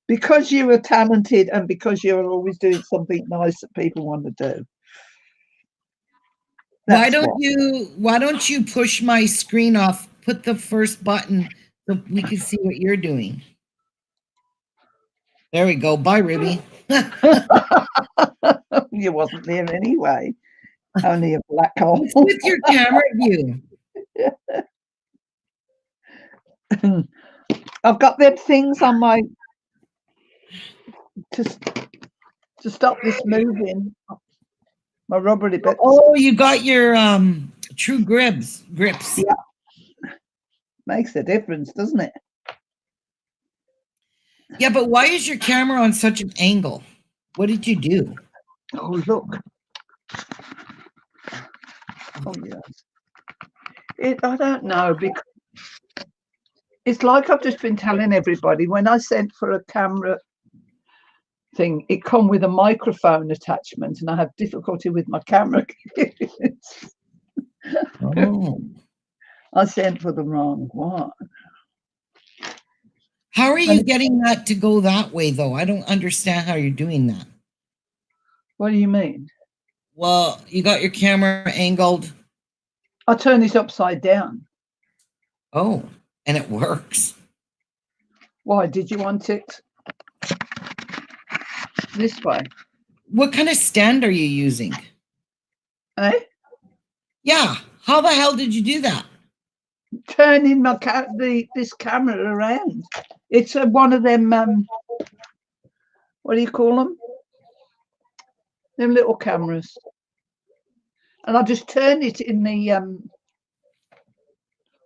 Speaker 1: Because you are talented and because you're always doing something nice that people want to do.
Speaker 3: Why don't you push my screen off, put the first button so we can see what you're doing? There we go. Bye, Ruby.
Speaker 1: You wasn't there anyway. Only a black hole.
Speaker 3: What's with your camera view?
Speaker 1: I've got them things on my to stop this moving. My rubbery bits.
Speaker 3: Oh, you got your true grips.
Speaker 1: Yeah. Makes a difference, doesn't it?
Speaker 3: Yeah, but why is your camera on such an angle? What did you do?
Speaker 1: Oh, look. Oh, yes. I don't know, because it's like I've just been telling everybody, when I sent for a camera thing, it come with a microphone attachment, and I have difficulty with my camera.
Speaker 3: Oh.
Speaker 1: I sent for the wrong one.
Speaker 3: How are you getting that to go that way, though? I don't understand how you're doing that.
Speaker 1: What do you mean?
Speaker 3: Well, you got your camera angled.
Speaker 1: I turn this upside down.
Speaker 3: Oh, and it works.
Speaker 1: Why did you want it this way?
Speaker 3: What kind of stand are you using?
Speaker 1: Eh?
Speaker 3: Yeah. How the hell did you do that?
Speaker 1: Turning my this camera around. It's one of them. What do you call them? Them little cameras. And I just turned it in the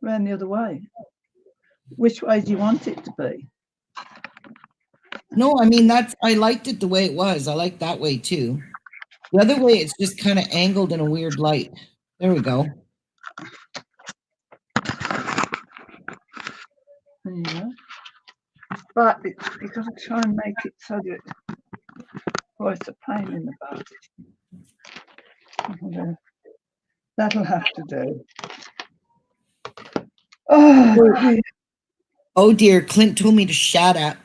Speaker 1: around the other way. Which way do you want it to be?
Speaker 3: No, I mean I liked it the way it was. I like that way too. The other way, it's just kind of angled in a weird light. There we go.
Speaker 1: Yeah. But you've got to try and make it so that it's a pain in the butt. That'll have to do.
Speaker 3: Oh dear, Clint told me to shut up.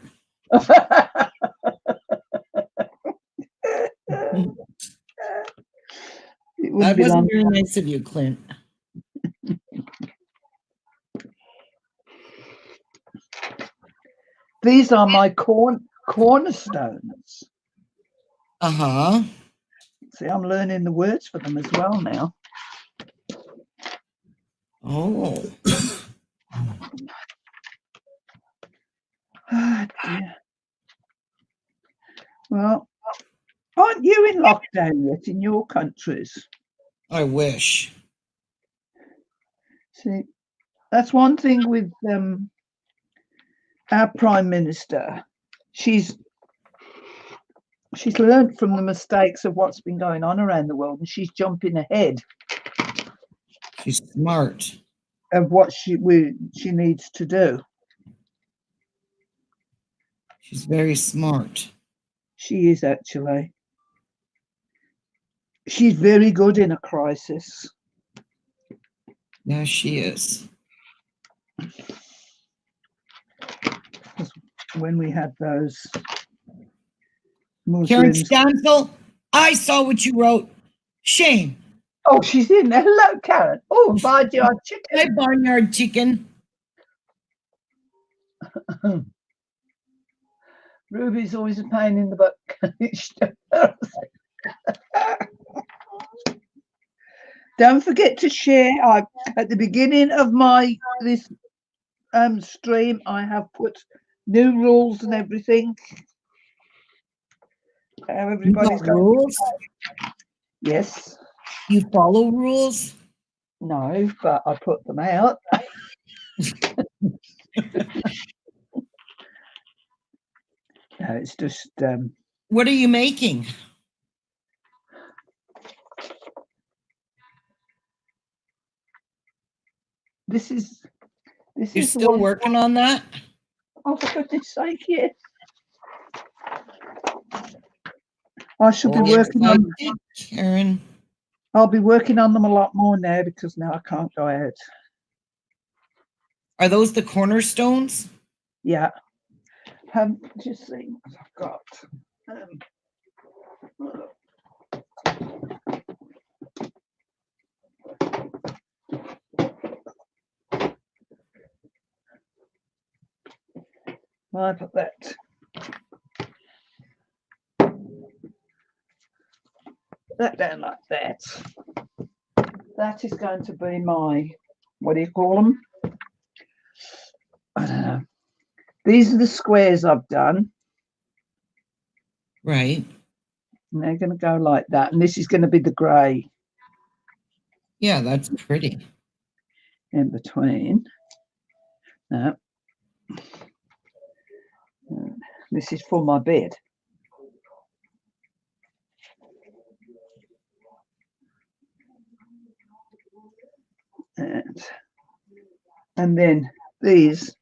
Speaker 1: It wouldn't
Speaker 3: That
Speaker 1: be
Speaker 3: wasn't
Speaker 1: long.
Speaker 3: very nice of you, Clint.
Speaker 1: These are my cornerstones.
Speaker 3: Uh-huh.
Speaker 1: See, I'm learning the words for them as well now.
Speaker 3: Oh.
Speaker 1: Oh, dear. Well, aren't you in lockdown yet in your countries?
Speaker 3: I wish.
Speaker 1: See, that's one thing with our Prime Minister. She's learned from the mistakes of what's been going on around the world, and she's jumping ahead
Speaker 3: She's smart.
Speaker 1: of what she needs to do.
Speaker 3: She's very smart.
Speaker 1: She is actually. She's very good in a crisis.
Speaker 3: Yeah, she is.
Speaker 1: When we had those
Speaker 3: Karen
Speaker 1: Muslims.
Speaker 3: Stansel, I saw what you wrote. Shame.
Speaker 1: Oh, she's in there. Hello, Karen. Oh, and barnyard chicken.
Speaker 3: My barnyard chicken.
Speaker 1: Ruby's always a pain in the butt. Don't forget to share. At the beginning of this stream, I have put new rules and everything. How everybody's got
Speaker 3: rules?
Speaker 1: Yes.
Speaker 3: You follow rules?
Speaker 1: No, but I put them out. No, it's just.
Speaker 3: What are you making?
Speaker 1: This is.
Speaker 3: You're
Speaker 1: is
Speaker 3: still working on that?
Speaker 1: Oh, for goodness sake, yes. I should be working on.
Speaker 3: Karen.
Speaker 1: I'll be working on them a lot more now because now I can't go out.
Speaker 3: Are those the cornerstones?
Speaker 1: Yeah. Just see what I've got. I put that. That down like that. That is going to be my, what do you call them? I don't know. These are the squares I've done.
Speaker 3: Right.
Speaker 1: And they're going to go like that. And this is going to be the grey.
Speaker 3: Yeah, that's pretty.
Speaker 1: In between. No. This is for my bed. And then these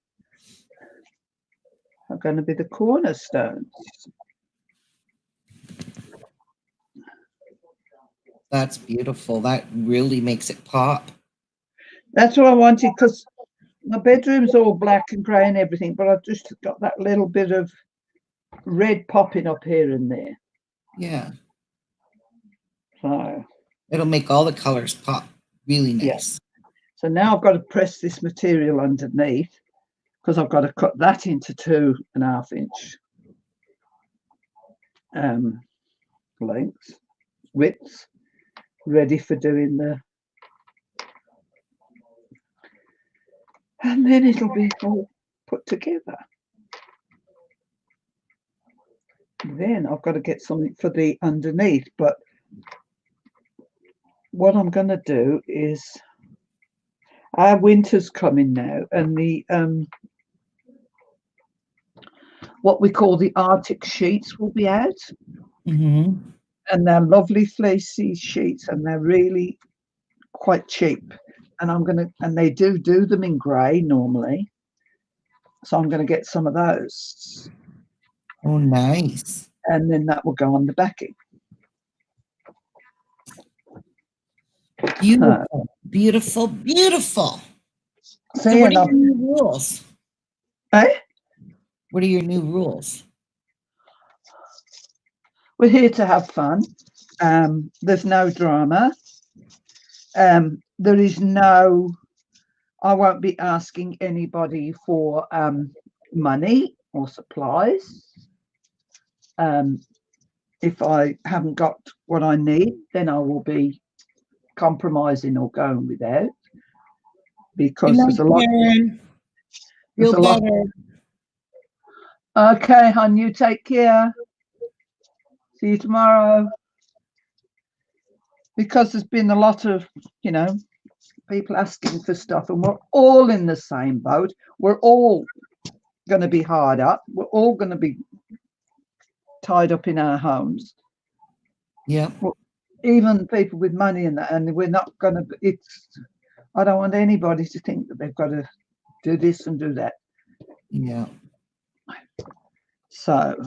Speaker 1: are going to be the cornerstones.
Speaker 3: That's beautiful. That really makes it pop.
Speaker 1: That's what I wanted because my bedroom's all black and grey and everything, but I've just got that little bit of red popping up here and there.
Speaker 3: Yeah.
Speaker 1: So
Speaker 3: it'll make all the colors pop. Really nice.
Speaker 1: Yeah. So now I've got to press this material underneath because I've got to cut that into 2.5 inch lengths, widths, ready for doing the. And then it'll be all put together. Then I've got to get something for the underneath. But what I'm going to do is our winter's coming now, and the what we call the Arctic sheets will be out.
Speaker 3: Mm-hmm.
Speaker 1: And they're lovely fleecy sheets, and they're really quite cheap. And they do them in grey normally. So I'm going to get some of those.
Speaker 3: Oh, nice.
Speaker 1: And then that will go on the backing.
Speaker 3: Beautiful, beautiful, beautiful.
Speaker 1: So
Speaker 3: what are your new rules?
Speaker 1: Eh?
Speaker 3: What are your new rules?
Speaker 1: We're here to have fun. There's no drama. There is no, I won't be asking anybody for money or supplies. If I haven't got what I need, then I will be compromising or going without, because there's a lot.
Speaker 3: Karen.
Speaker 1: There's
Speaker 3: Feel
Speaker 1: a lot.
Speaker 3: better.
Speaker 1: Okay, hon, you take care. See you tomorrow. Because there's been a lot of, people asking for stuff, and we're all in the same boat. We're all going to be hard up. We're all going to be tied up in our homes.
Speaker 3: Yeah.
Speaker 1: Even people with money in that, and we're not going to. I don't want anybody to think that they've got to do this and do that.
Speaker 3: Yeah.
Speaker 1: So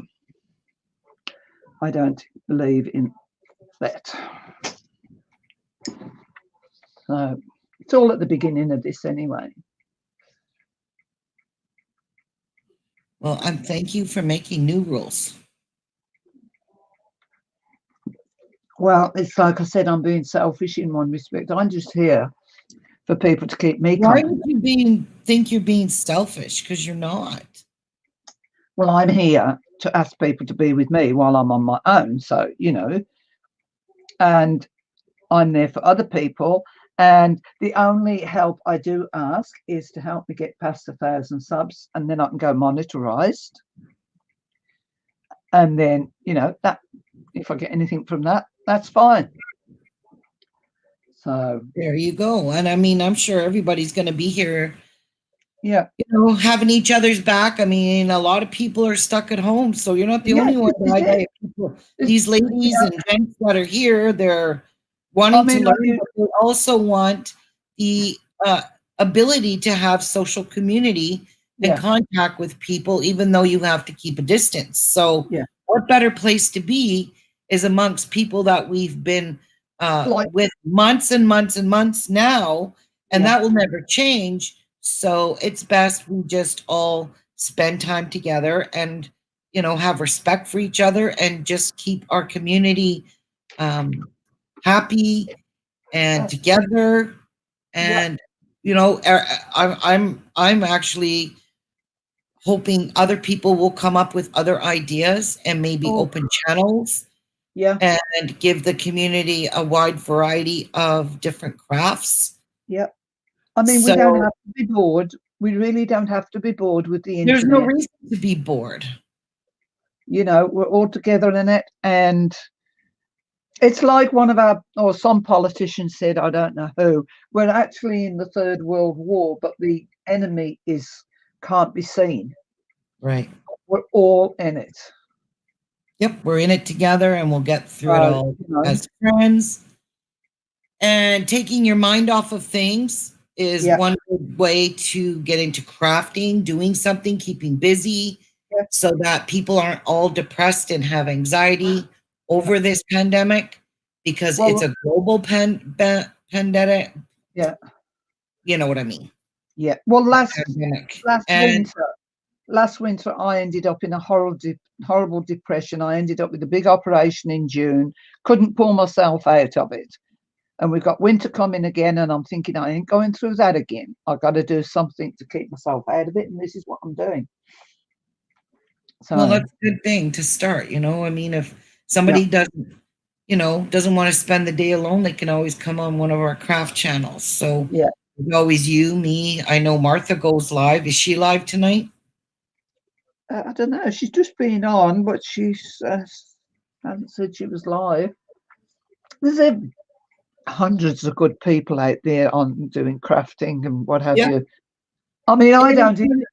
Speaker 1: I don't believe in that. So it's all at the beginning of this anyway.
Speaker 3: Well, I'm thank you for making new rules.
Speaker 1: Well, it's like I said, I'm being selfish in one respect. I'm just here for people to keep me
Speaker 3: Why
Speaker 1: company.
Speaker 3: would you think you're being selfish? Because you're not.
Speaker 1: Well, I'm here to ask people to be with me while I'm on my own. So, and I'm there for other people. And the only help I do ask is to help me get past 1,000 subs, and then I can go monetized. And then, that if I get anything from that, that's fine. So
Speaker 3: there you go. And I mean, I'm sure everybody's going to be here.
Speaker 1: Yeah.
Speaker 3: Having each other's back. I mean, a lot of people are stuck at home, so you're not the only one. These ladies and gents that are here, they're wanting to learn, but they also want the ability to have social community and contact with people, even though you have to keep a distance. So what better place to be is amongst people that we've been with months and months and months now, and that will never change. So it's best we just all spend time together and, have respect for each other and just keep our community happy and together. And, I'm actually hoping other people will come up with other ideas and maybe open channels. And give the community a wide variety of different crafts.
Speaker 1: Yep. I mean, we don't have to be bored. We really don't have to be bored with the internet.
Speaker 3: There's no reason to be bored.
Speaker 1: We're all together in it. And it's like some politician said, I don't know who, we're actually in the Third World War, but the enemy can't be seen.
Speaker 3: Right.
Speaker 1: We're all in it.
Speaker 3: Yep, we're in it together, and we'll get through it all as friends. And taking your mind off of things is one good way to get into crafting, doing something, keeping busy, so that people aren't all depressed and have anxiety over this pandemic, because it's a global pandemic.
Speaker 1: Yeah.
Speaker 3: You know what I mean?
Speaker 1: Yeah. Well, last winter, I ended up in a horrible depression. I ended up with a big operation in June, couldn't pull myself out of it. And we've got winter coming again, and I'm thinking, I ain't going through that again. I've got to do something to keep myself out of it, and this is what I'm doing. So,
Speaker 3: well, that's a good thing to start, I mean, if somebody doesn't want to spend the day alone, they can always come on one of our craft channels. So it's always you, me. I know Martha goes live. Is she live tonight?
Speaker 1: I don't know. She's just been on, but she's hasn't said she was live. There's hundreds of good people out there on doing crafting and what have you. I mean, I don't even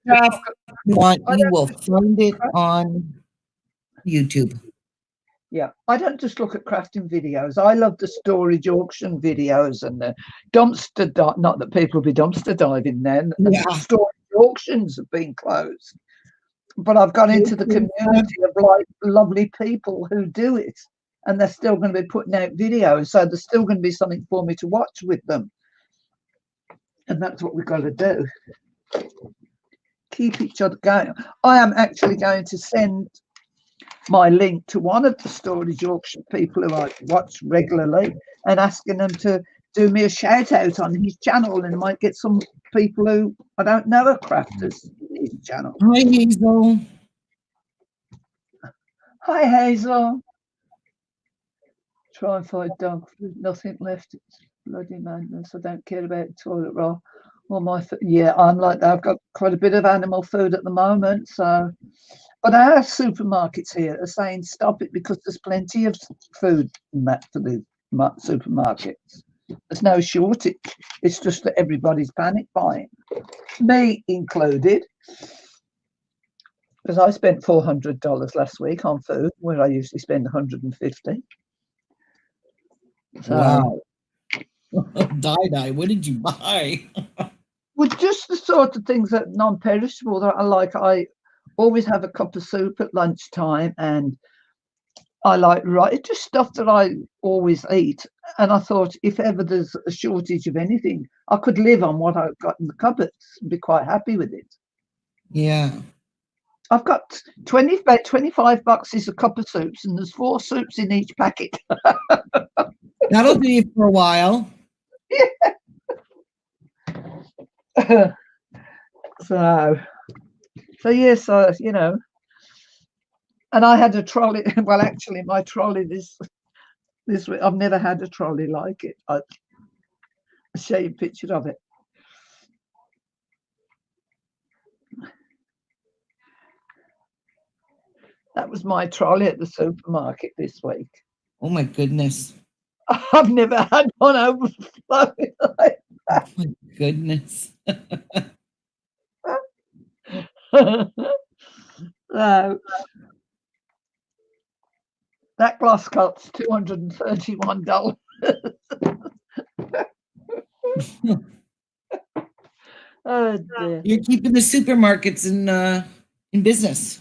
Speaker 3: you will find it on YouTube.
Speaker 1: Yeah, I don't just look at crafting videos. I love the storage auction videos and the dumpster dive. Not that people will be dumpster diving then. The storage auctions have been closed. But I've got into the community of lovely people who do it, and they're still going to be putting out videos. So there's still going to be something for me to watch with them. And that's what we've got to do. Keep each other going. I am actually going to send my link to one of the storage auction people who I watch regularly and asking them to do me a shout out on his channel, and might get some people who I don't know are crafters in his channel.
Speaker 3: Hi, Hazel.
Speaker 1: Hi, Hazel. Try and find dog food. Nothing left. It's bloody madness. I don't care about toilet roll. Well, yeah, I'm like that. I've got quite a bit of animal food at the moment. So, but our supermarkets here are saying stop it because there's plenty of food in that for the supermarkets. There's no shortage. It's just that everybody's panic buying, me included. Because I spent $400 last week on food, where I usually spend 150. So,
Speaker 3: wow. Die. What did you buy?
Speaker 1: Well, just the sort of things that non-perishable that I like. I always have a cup of soup at lunchtime, and I like it's just stuff that I always eat. And I thought if ever there's a shortage of anything, I could live on what I've got in the cupboards and be quite happy with it.
Speaker 3: Yeah.
Speaker 1: I've got about 25 boxes of cup of soups, and there's 4 soups in each packet.
Speaker 3: That'll do you for a while.
Speaker 1: Yeah. So yes, you know. And I had a trolley. Well, actually, my trolley this week, I've never had a trolley like it. I'll show you a picture of it. That was my trolley at the supermarket this week.
Speaker 3: Oh my goodness.
Speaker 1: I've never had one overflowing like that.
Speaker 3: Oh my goodness.
Speaker 1: So, that glass cup's $231. Oh dear.
Speaker 3: You're keeping the supermarkets in business.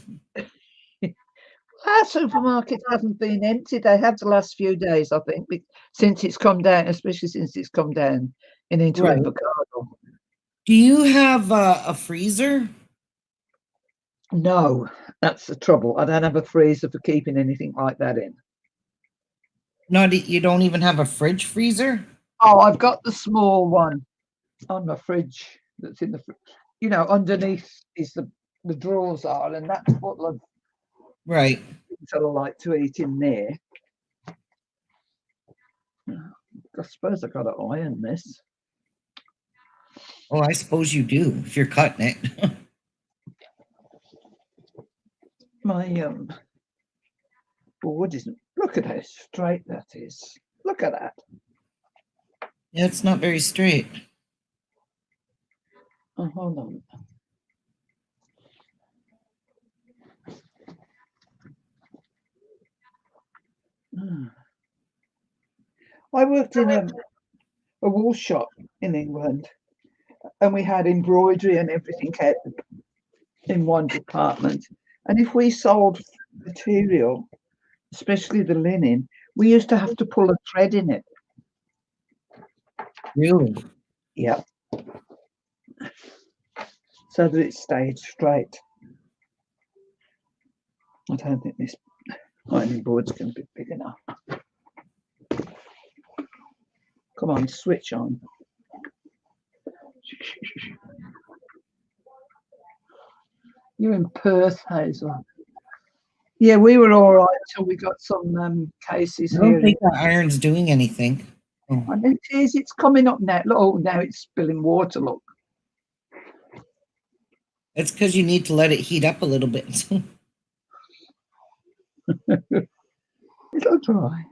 Speaker 1: Our supermarket hasn't been empty. They have the last few days, I think, since it's come down, especially since it's come down into avocado.
Speaker 3: Do you have a freezer?
Speaker 1: No, that's the trouble. I don't have a freezer for keeping anything like that in.
Speaker 3: You don't even have a fridge freezer?
Speaker 1: Oh, I've got the small one on my fridge that's in the, underneath is the drawers are, and that's full of
Speaker 3: right
Speaker 1: things that I like to eat in there. I suppose I got to iron this.
Speaker 3: Oh, I suppose you do if you're cutting it.
Speaker 1: My board isn't. Look at how straight that is. Look at that.
Speaker 3: Yeah, it's not very straight.
Speaker 1: Oh, hold on. I worked in a wool shop in England, and we had embroidery and everything out in one department. And if we sold material, especially the linen, we used to have to pull a thread in it.
Speaker 3: Really?
Speaker 1: Yeah. So that it stayed straight. I don't think this ironing board's going to be big enough. Come on, switch on. You're in Perth, Hazel. Yeah, we were all right until we got some cases
Speaker 3: I don't
Speaker 1: here.
Speaker 3: think the iron's doing anything.
Speaker 1: Oh. And it is. It's coming up now. Oh, now it's spilling water. Look.
Speaker 3: It's because you need to let it heat up a little bit.
Speaker 1: It'll dry.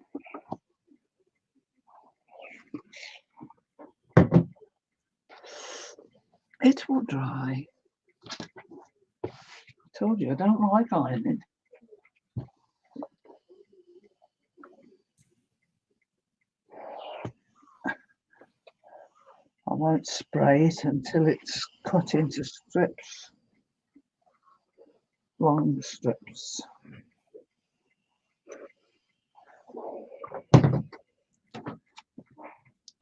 Speaker 1: It will dry. I told you I don't like ironing. I won't spray it until it's cut into strips, long strips.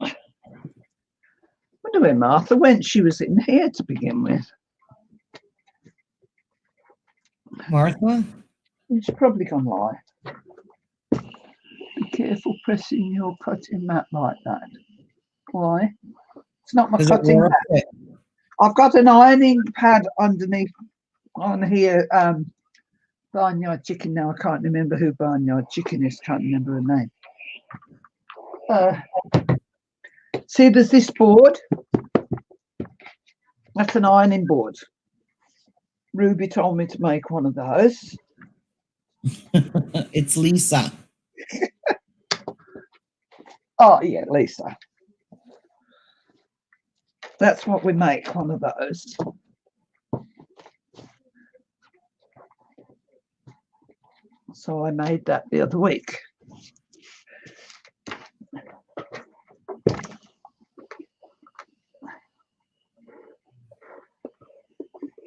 Speaker 1: I wonder where Martha went. She was in here to begin with.
Speaker 3: Martha?
Speaker 1: She's probably gone live. Be careful pressing your cutting mat like that. Why? It's not my
Speaker 3: Does it
Speaker 1: cutting
Speaker 3: work?
Speaker 1: pad. I've got an ironing pad underneath on here. Barnyard Chicken. Now I can't remember who Barnyard Chicken is. Can't remember her name. See, there's this board. That's an ironing board. Ruby told me to make one of those.
Speaker 3: It's Lisa.
Speaker 1: Oh, yeah, Lisa. That's what we make, one of those. So I made that the other week.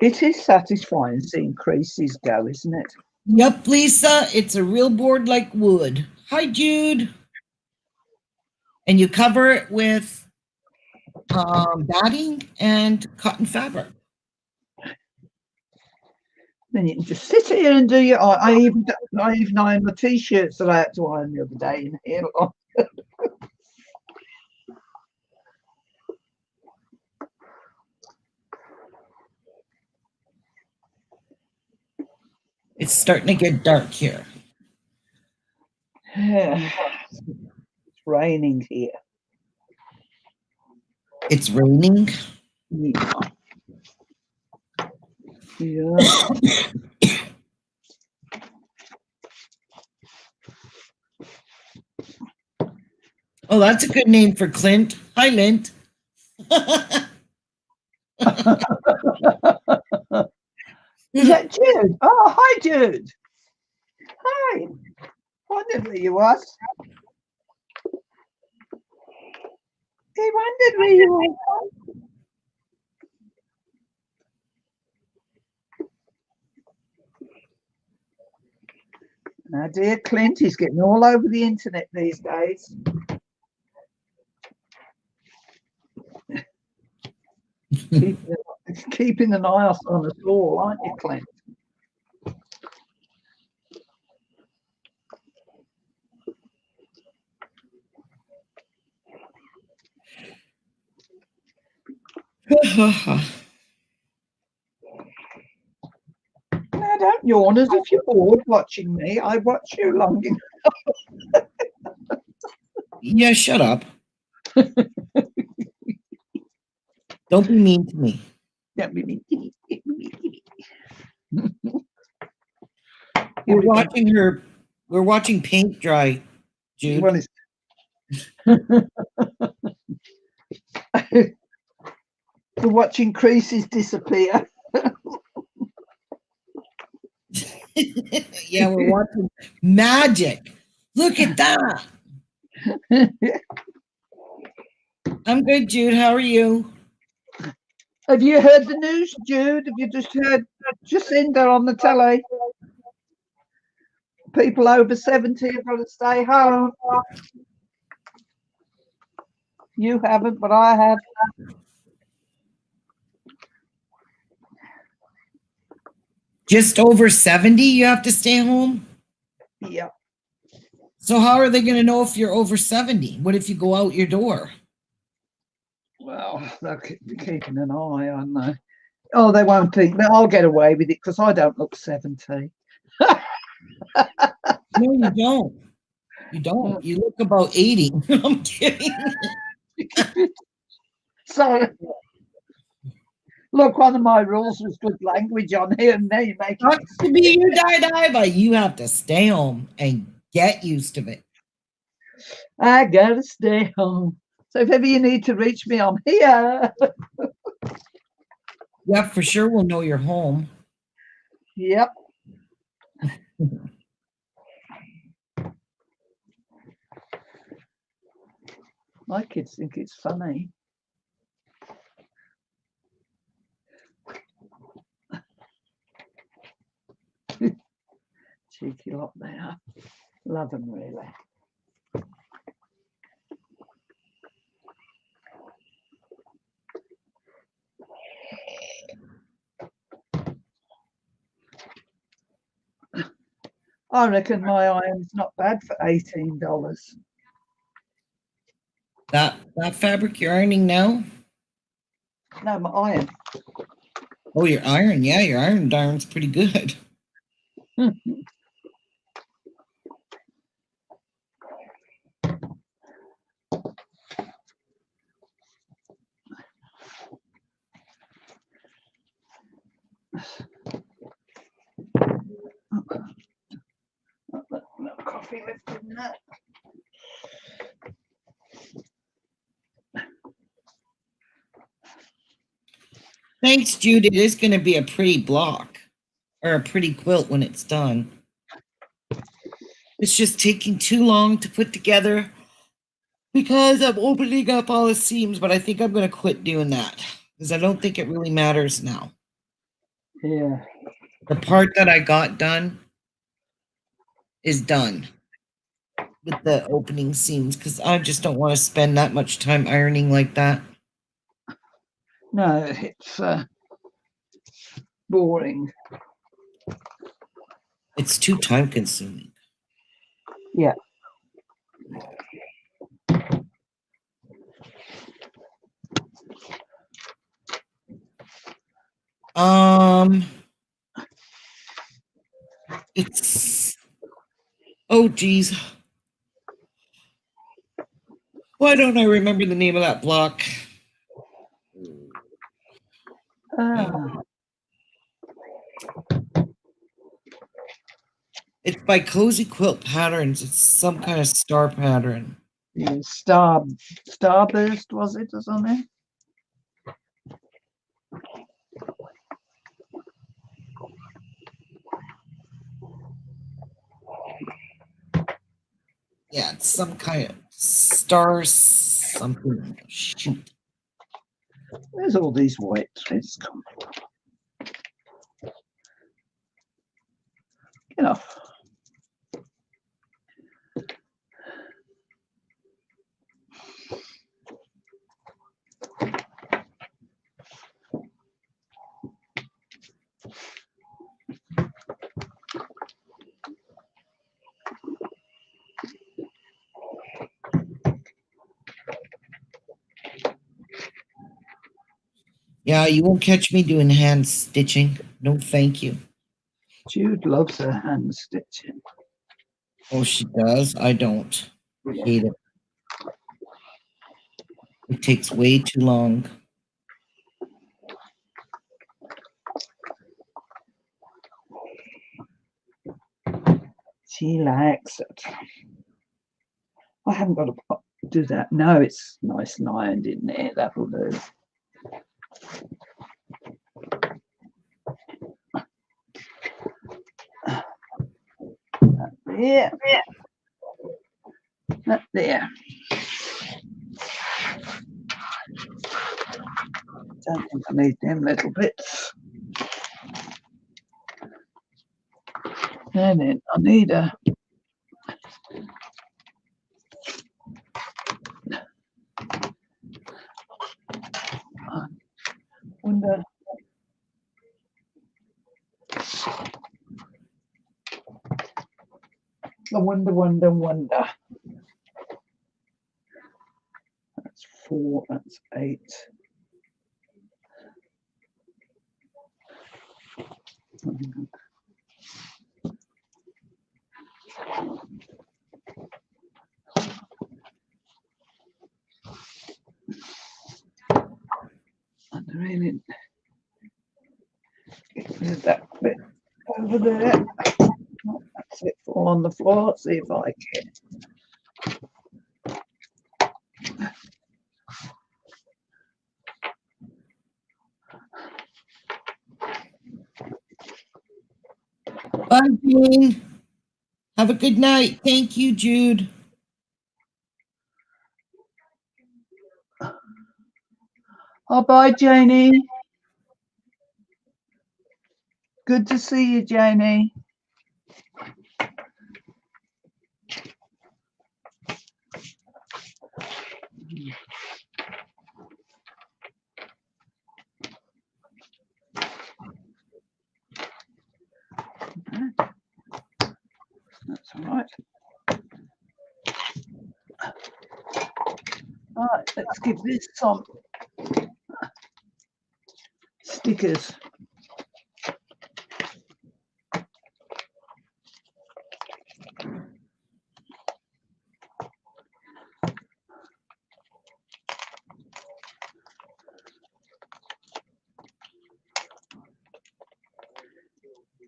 Speaker 1: It is satisfying seeing creases go, isn't it?
Speaker 3: Yep, Lisa, it's a real board like wood. Hi, Jude. And you cover it with batting and cotton fabric.
Speaker 1: Then you can just sit here and do your. I even ironed my t-shirts that I had to iron the other day in here.
Speaker 3: It's starting to get dark here.
Speaker 1: Yeah. It's raining here.
Speaker 3: It's raining.
Speaker 1: Yeah. Yeah.
Speaker 3: Oh, that's a good name for Clint. Hi, Lint.
Speaker 1: Is that Jude? Oh, hi, Jude. Hi. Wondered where you was. He wondered where you was. Now, dear Clint, he's getting all over the internet these days. Keeping an eye on us all, aren't you, Clint? Now, don't yawn as if you're bored watching me. I watch you long enough.
Speaker 3: Yeah, shut up. Don't be mean to me.
Speaker 1: Don't be mean.
Speaker 3: We're watching paint dry, Jude.
Speaker 1: Well, we're watching creases disappear.
Speaker 3: Yeah, we're watching magic. Look at that. I'm good, Jude. How are you?
Speaker 1: Have you heard the news, Jude? Have you just heard Jacinda on the telly? People over 70 have got to stay home. You haven't, but I have.
Speaker 3: Just over 70, you have to stay home?
Speaker 1: Yeah.
Speaker 3: So how are they going to know if you're over 70? What if you go out your door?
Speaker 1: Well, they'll be keeping an eye on that. Oh, they won't think. I'll get away with it because I don't look 70.
Speaker 3: No, you don't. You don't. You look about 80. I'm kidding.
Speaker 1: So, look, one of my rules was good language on here, and now you make
Speaker 3: Not to be you die, but you have to stay home and get used to it.
Speaker 1: I gotta stay home. So if ever you need to reach me, I'm here.
Speaker 3: Yeah, for sure we'll know you're home.
Speaker 1: Yep. My kids think it's funny. Cheeky lot they are. Love them, really. I reckon my iron's not bad for $18.
Speaker 3: That That fabric you're ironing now?
Speaker 1: No, my iron.
Speaker 3: Oh, your iron. Yeah, your iron's pretty good.
Speaker 1: No coffee left in that.
Speaker 3: Thanks, Jude. It is going to be a pretty block or a pretty quilt when it's done. It's just taking too long to put together because I'm opening up all the seams, but I think I'm going to quit doing that because I don't think it really matters now.
Speaker 1: Yeah.
Speaker 3: The part that I got done is done with the opening seams because I just don't want to spend that much time ironing like that.
Speaker 1: No, it's boring.
Speaker 3: It's too time consuming.
Speaker 1: Yeah.
Speaker 3: It's, oh geez. Why don't I remember the name of that block? It's by Cozy Quilt Patterns. It's some kind of star pattern.
Speaker 1: Yeah, Starburst, was it, or something?
Speaker 3: Yeah, it's some kind of star something. Shoot.
Speaker 1: Where's all these white threads come from? Get off.
Speaker 3: Yeah, you won't catch me doing hand stitching. No, thank you.
Speaker 1: Jude loves her hand stitching.
Speaker 3: Oh, she does? I don't. Hate it. It takes way too long.
Speaker 1: She likes it. I haven't got to do that. No, it's nice and ironed in there. That'll do. There. That there. Don't think I need them little bits. And then I need a wonder. I wonder. That's 4, that's 8. And really get rid of that bit over there. Oh, that's it, fall on the floor. See if I can.
Speaker 3: Bye, Jane. Have a good night. Thank you, Jude.
Speaker 1: Oh, bye, Janie. Good to see you, Janie. That's all right. Right, let's give this some stickers.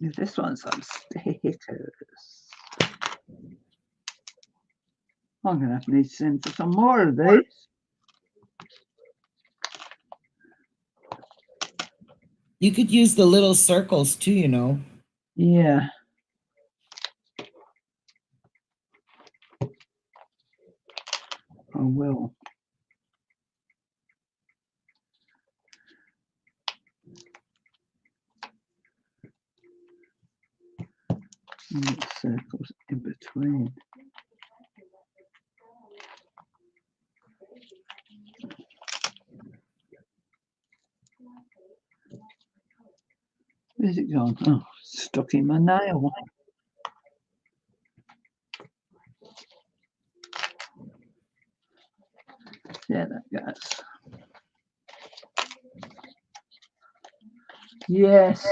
Speaker 1: Give this one some stickers. I'm going to need to send for some more of these.
Speaker 3: You could use the little circles too, you know.
Speaker 1: Yeah. I will. And circles in between. Where's it gone? Oh, stuck in my nail. There that goes. Yes.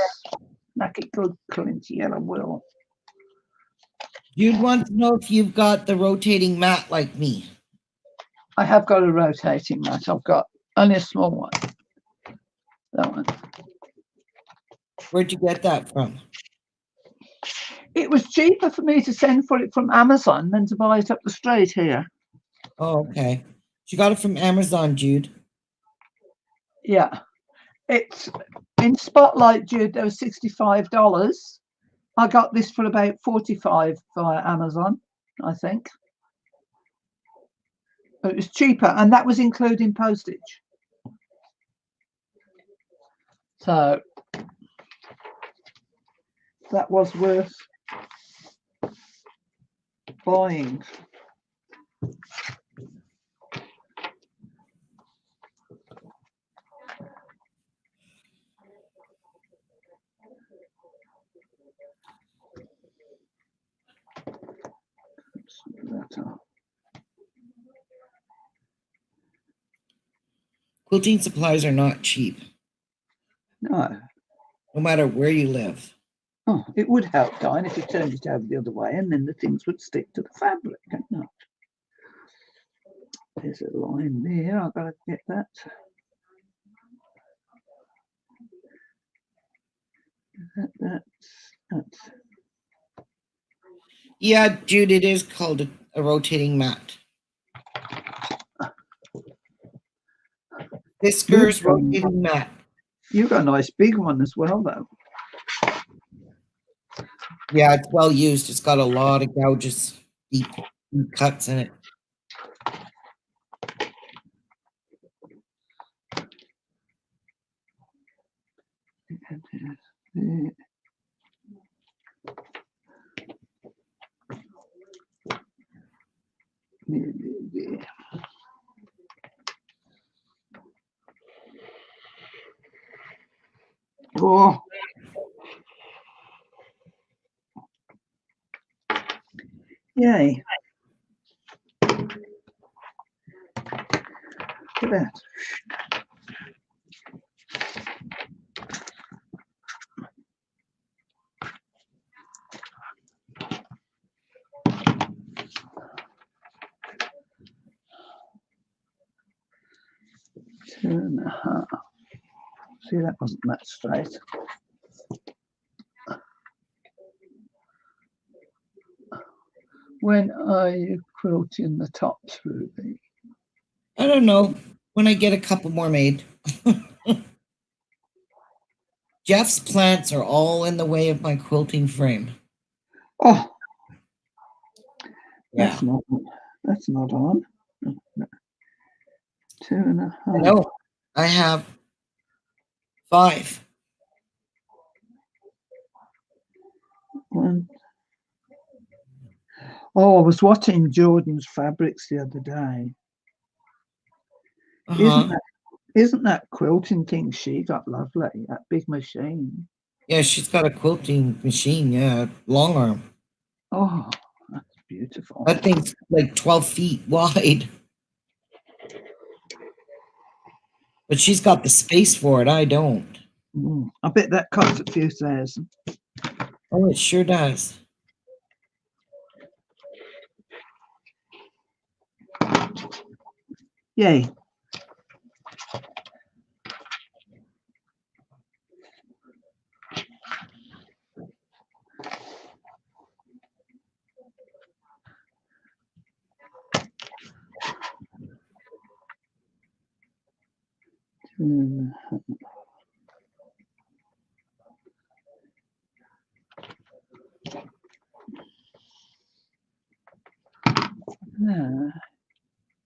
Speaker 1: Make it good, Clint. Yeah, I will.
Speaker 3: You'd want to know if you've got the rotating mat like me.
Speaker 1: I have got a rotating mat. I've got only a small one. That one.
Speaker 3: Where'd you get that from?
Speaker 1: It was cheaper for me to send for it from Amazon than to buy it up the street here.
Speaker 3: Oh, okay. You got it from Amazon, Jude.
Speaker 1: Yeah. It's in Spotlight, Jude, there was $65. I got this for about $45 via Amazon, I think. But it was cheaper, and that was including postage. So that was worth buying.
Speaker 3: Quilting supplies are not cheap.
Speaker 1: No.
Speaker 3: No matter where you live.
Speaker 1: Oh, it would help, Diane, if you turned it over the other way, and then the things would stick to the fabric. No. There's a line there. I've got to get that. That's.
Speaker 3: Yeah, Jude, it is called a rotating mat. Fiskars rotating mat.
Speaker 1: You've got a nice big one as well, though.
Speaker 3: Yeah, it's well used. It's got a lot of gouges, deep cuts in it.
Speaker 1: Oh. Yay. Look at that. Two and a half. See, that wasn't that straight. When are you quilting the tops, Ruby?
Speaker 3: I don't know. When I get a couple more made. Jeff's plants are all in the way of my quilting frame.
Speaker 1: Oh,
Speaker 3: yeah.
Speaker 1: That's not on. No. Two and a half.
Speaker 3: No, I have 5.
Speaker 1: One. Oh, I was watching Jordan's fabrics the other day. Isn't that quilting thing she got lovely? That big machine.
Speaker 3: Yeah, she's got a quilting machine. Yeah, long arm.
Speaker 1: Oh, that's beautiful.
Speaker 3: That thing's like 12 feet wide. But she's got the space for it. I don't.
Speaker 1: I bet that costs a few thousand.
Speaker 3: Oh, it sure does.
Speaker 1: Yay.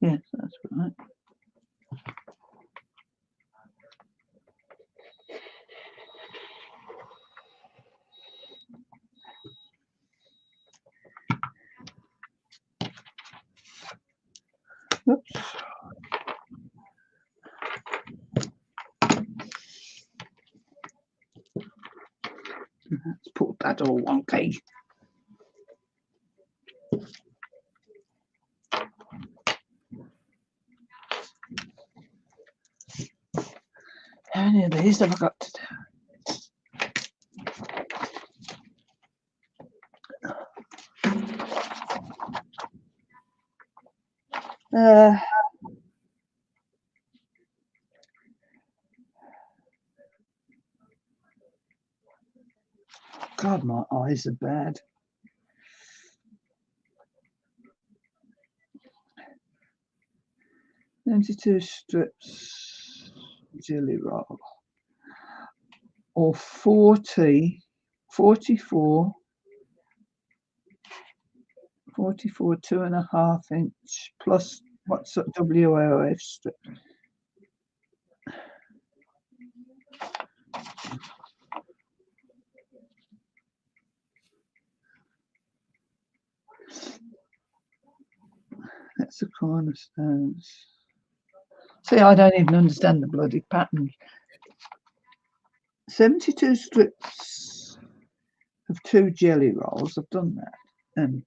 Speaker 1: Yes, that's right. Oops. Let's put that all wonky. How many of these have I got to do? God, my eyes are bad. Two strips jelly roll, or 44 2.5 inch plus what's a WOF strip. That's the cornerstones. See, I don't even understand the bloody pattern. 72 strips of 2 jelly rolls. I've done that. And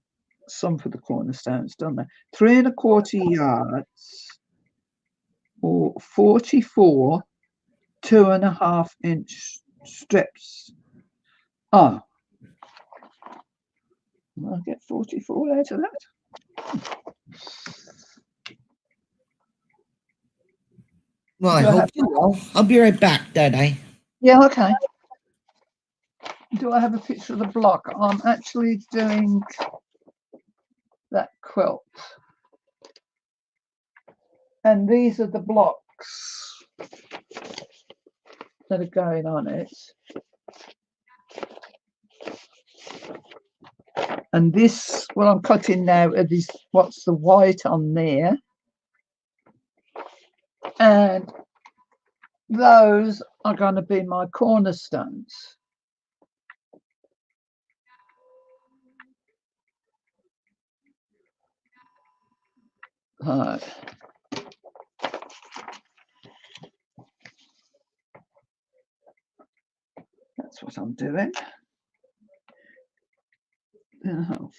Speaker 1: some for the cornerstones, done that. 3 1/4 yards, or 44 2.5 inch strips. Oh, I'll get 44 out of that.
Speaker 3: Well, I hope you will. I'll be right back, Dad.
Speaker 1: Yeah, okay. Do I have a picture of the block? I'm actually doing that quilt. And these are the blocks that are going on it. And this, what I'm cutting now, are these, what's the white on there. And those are going to be my cornerstones. Right. That's what I'm doing.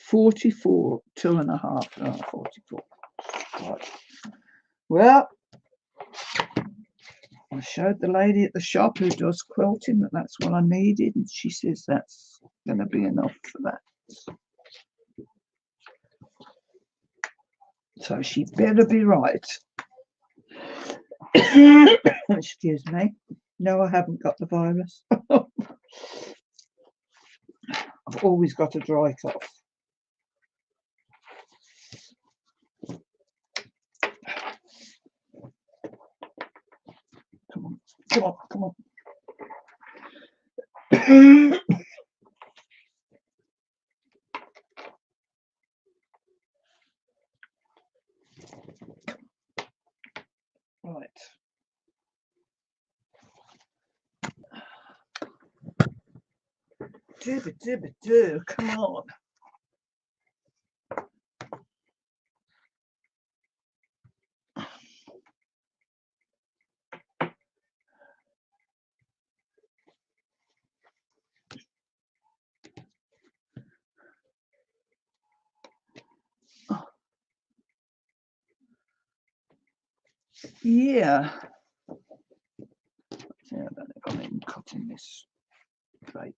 Speaker 1: 44 2.5. 44. Right. Well, I showed the lady at the shop who does quilting that that's what I needed, and she says that's going to be enough for that. So she better be right. Excuse me. No, I haven't got the virus. I've always got a dry cough. Come on, come on, come on. Right. Do, come on. Yeah. See, I don't know if I'm even cutting this straight.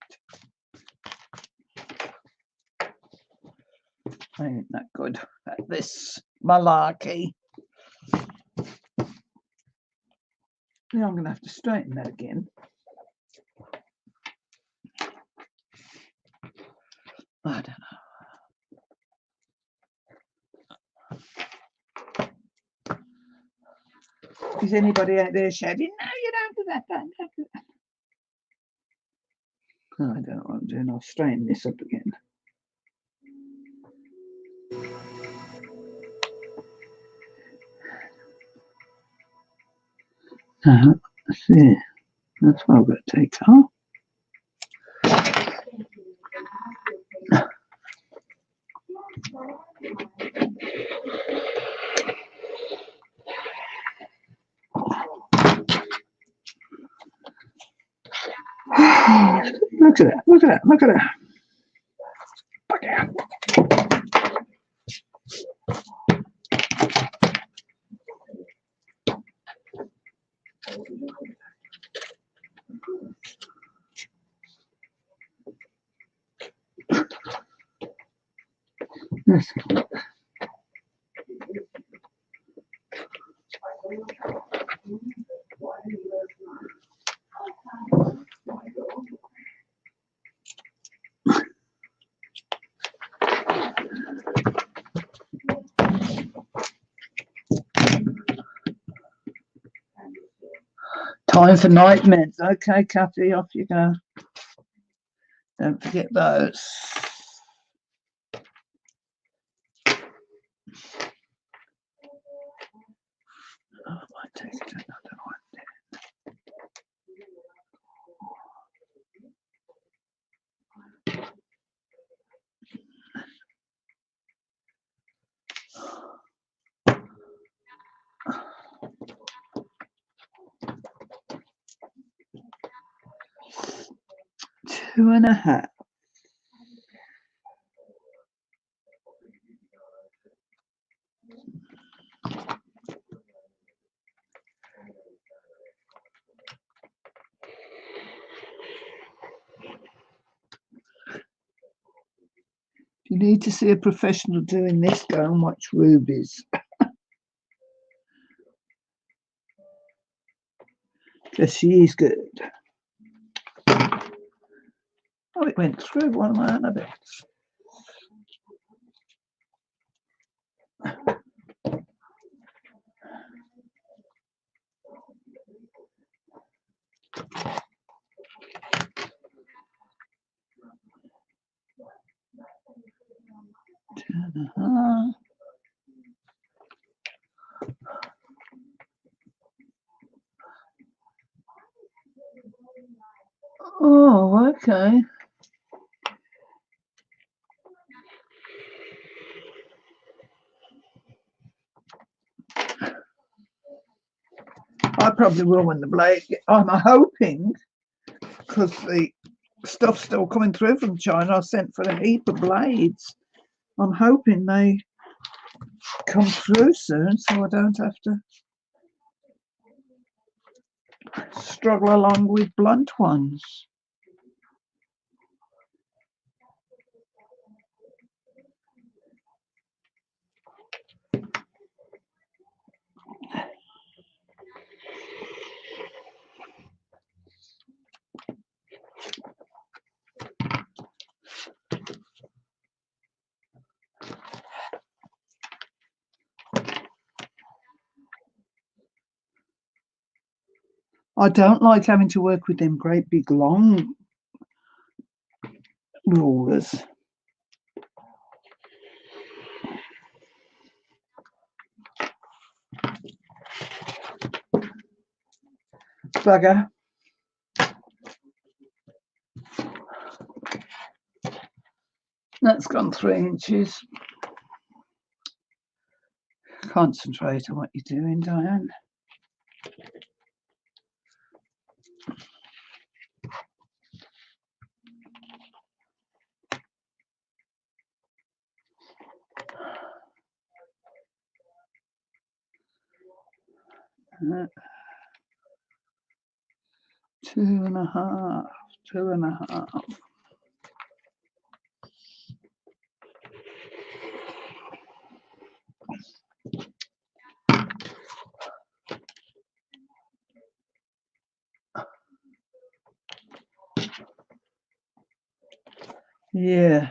Speaker 1: I ain't that good at this malarkey. Yeah, I'm going to have to straighten that again. I don't know. Is anybody out there shouting, no, you don't do that, don't do that? Oh, I don't know what I'm doing. I'll straighten this up again. Let's see. That's what I've got to take off. Look at that, look at that, look at that. Okay. 'Time for night meds. Okay, Kathy, off you go. Don't forget those. Oh, I might take another one. Two and a half. If you need to see a professional doing this, go and watch Ruby's. Because she is good. Oh, it went through one of my other bits. Oh, okay. I probably will when the blade. I'm hoping, because the stuff's still coming through from China. I sent for a heap of blades. I'm hoping they come through soon, so I don't have to struggle along with blunt ones. I don't like having to work with them great big long rulers. Bugger. That's gone 3 inches. Concentrate on what you're doing, Diane. 2.5, 2.5. Yeah.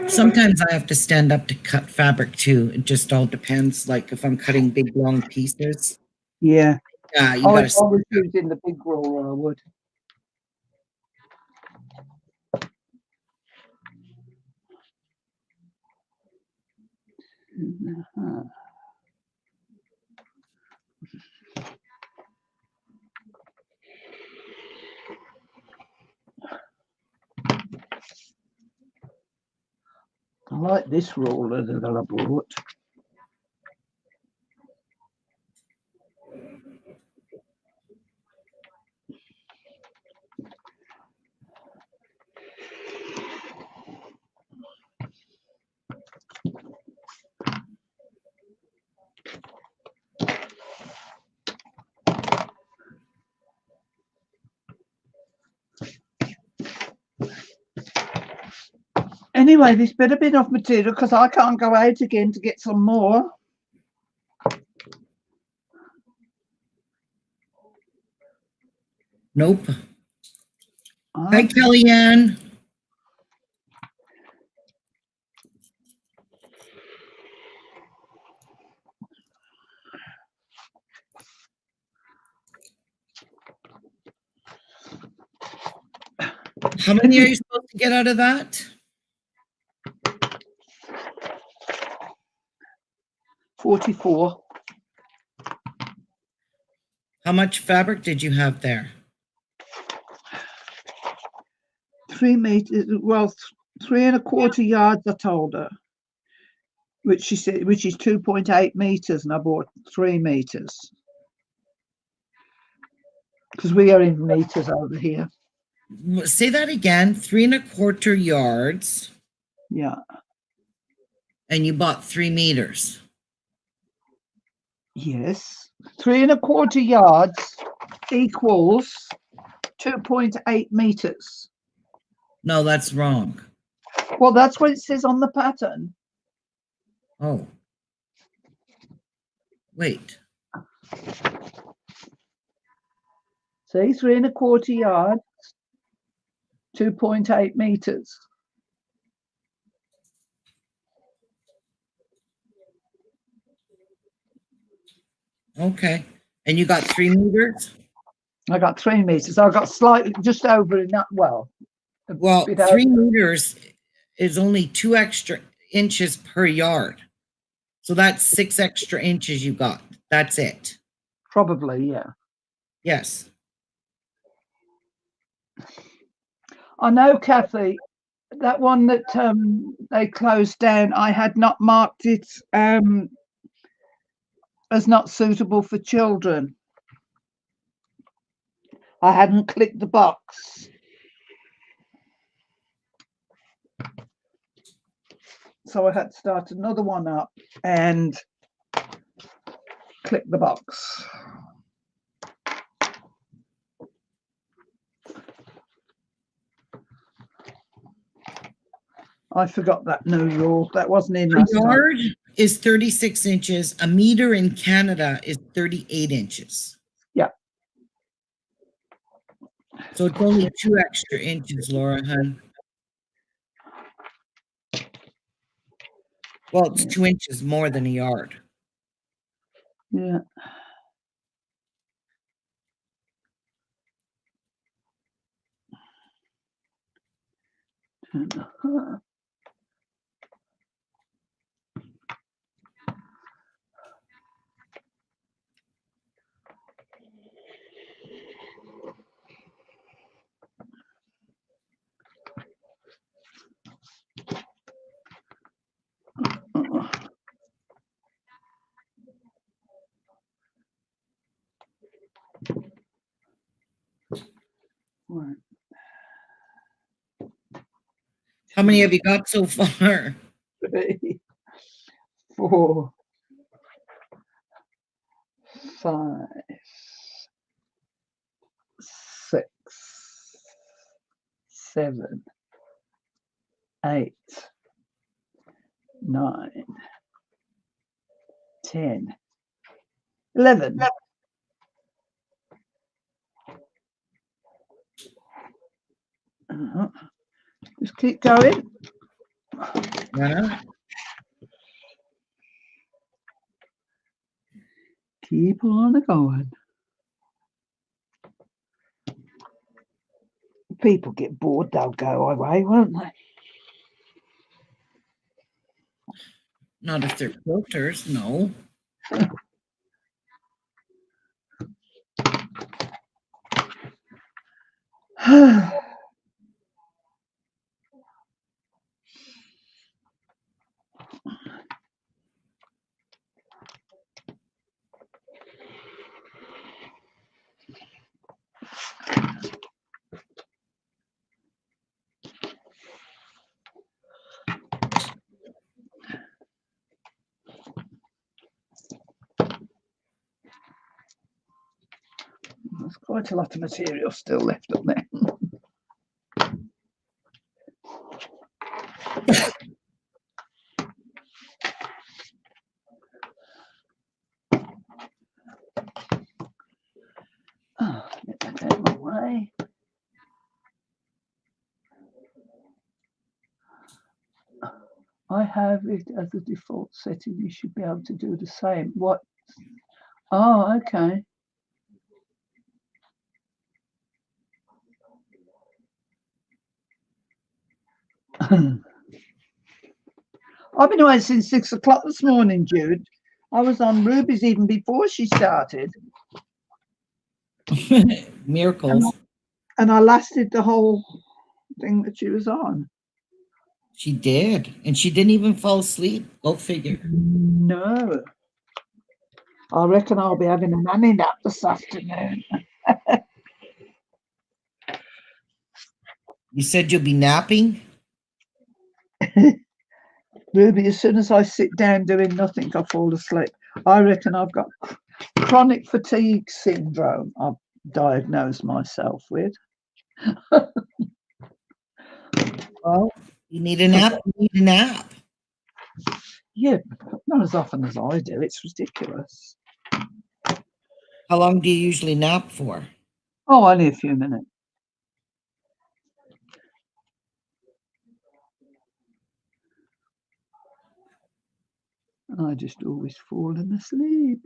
Speaker 3: Sometimes I have to stand up to cut fabric too. It just all depends. Like if I'm cutting big long pieces.
Speaker 1: Yeah.
Speaker 3: Yeah, you
Speaker 1: I
Speaker 3: gotta
Speaker 1: was using the big roller, I would. I like this roller that I bought. Anyway, this better be enough material because I can't go out again to get some more.
Speaker 3: Nope. Hi, Kellyanne. How many are you supposed to get out of that?
Speaker 1: 44.
Speaker 3: How much fabric did you have there?
Speaker 1: 3 meters. Well, 3.25 yards, I told her. Which she said, which is 2.8 meters, and I bought 3 meters. Because we are in meters over here.
Speaker 3: Say that again. 3.25 yards.
Speaker 1: Yeah.
Speaker 3: And you bought 3 meters.
Speaker 1: Yes. 3.25 yards equals 2.8 meters.
Speaker 3: No, that's wrong.
Speaker 1: Well, that's what it says on the pattern.
Speaker 3: Oh. Wait.
Speaker 1: See, 3.25 yards, 2.8 meters.
Speaker 3: Okay. And you got 3 meters?
Speaker 1: I got 3 meters. I got slightly just over in that. Well,
Speaker 3: 3 meters is only 2 extra inches per yard. So that's 6 extra inches you got. That's it.
Speaker 1: Probably, yeah.
Speaker 3: Yes.
Speaker 1: I know, Kathy, that one that they closed down, I had not marked it as not suitable for children. I hadn't clicked the box. So I had to start another one up and click the box. I forgot that new rule. That wasn't in last time.
Speaker 3: A yard is 36 inches. A meter in Canada is 38 inches.
Speaker 1: Yeah.
Speaker 3: So it's only 2 extra inches, Laura, hun. Well, it's 2 inches more than a yard.
Speaker 1: Yeah.
Speaker 3: How many have you got so far?
Speaker 1: 3, 4, 5, 6, 7, 8, 9, 10, 11. Just keep going.
Speaker 3: Yeah.
Speaker 1: Keep on going. People get bored, they'll go away, won't they?
Speaker 3: Not if they're quilters, no.
Speaker 1: There's quite a lot of material still left up there. Oh, get that out of my way. I have it as a default setting. You should be able to do the same. What? Oh, okay. I've been away since 6 o'clock this morning, Jude. I was on Ruby's even before she started.
Speaker 3: Miracles.
Speaker 1: And I lasted the whole thing that she was on.
Speaker 3: She did. And she didn't even fall asleep. Go figure.
Speaker 1: No. I reckon I'll be having a nanny nap this afternoon.
Speaker 3: You said you'll be napping?
Speaker 1: Ruby, as soon as I sit down doing nothing, I fall asleep. I reckon I've got chronic fatigue syndrome. I've diagnosed myself with.
Speaker 3: Well, you need a nap. You need a nap.
Speaker 1: Yeah, not as often as I do. It's ridiculous.
Speaker 3: How long do you usually nap for?
Speaker 1: Oh, only a few minutes. I just always fallen asleep.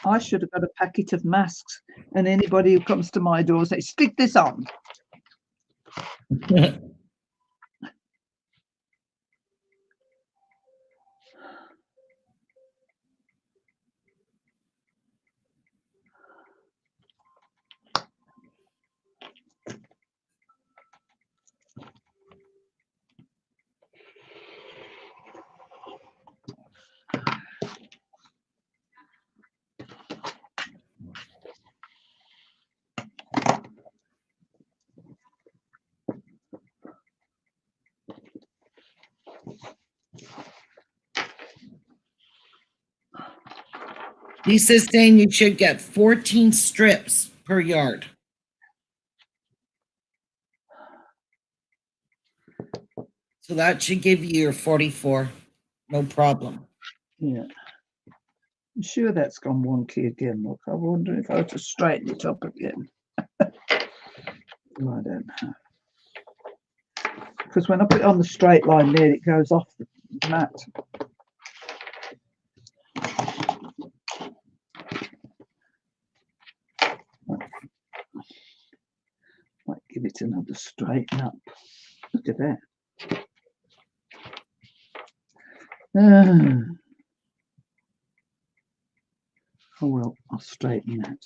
Speaker 1: I should have got a packet of masks, and anybody who comes to my door says, stick this on.
Speaker 3: Lisa's saying you should get 14 strips per yard. So that should give you your 44. No problem.
Speaker 1: Yeah. I'm sure that's gone wonky again. Look, I wonder if I have to straighten it up again. I don't know. Because when I put it on the straight line there, it goes off the mat. Might give it another straighten up. Look at that. Oh well, I'll straighten that.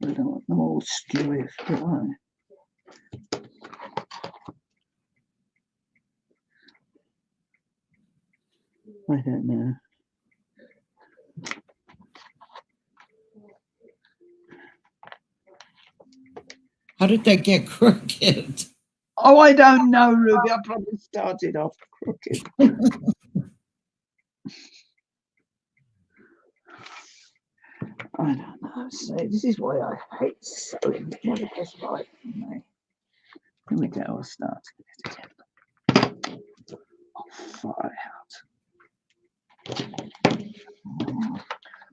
Speaker 1: I don't want them all skewy, do I? I don't know.
Speaker 3: How did that get crooked?
Speaker 1: Oh, I don't know, Ruby. I probably started off crooked. I don't know. So this is why I hate sewing. It never goes right for me. Here we go. I'll start it again. I'll fire out.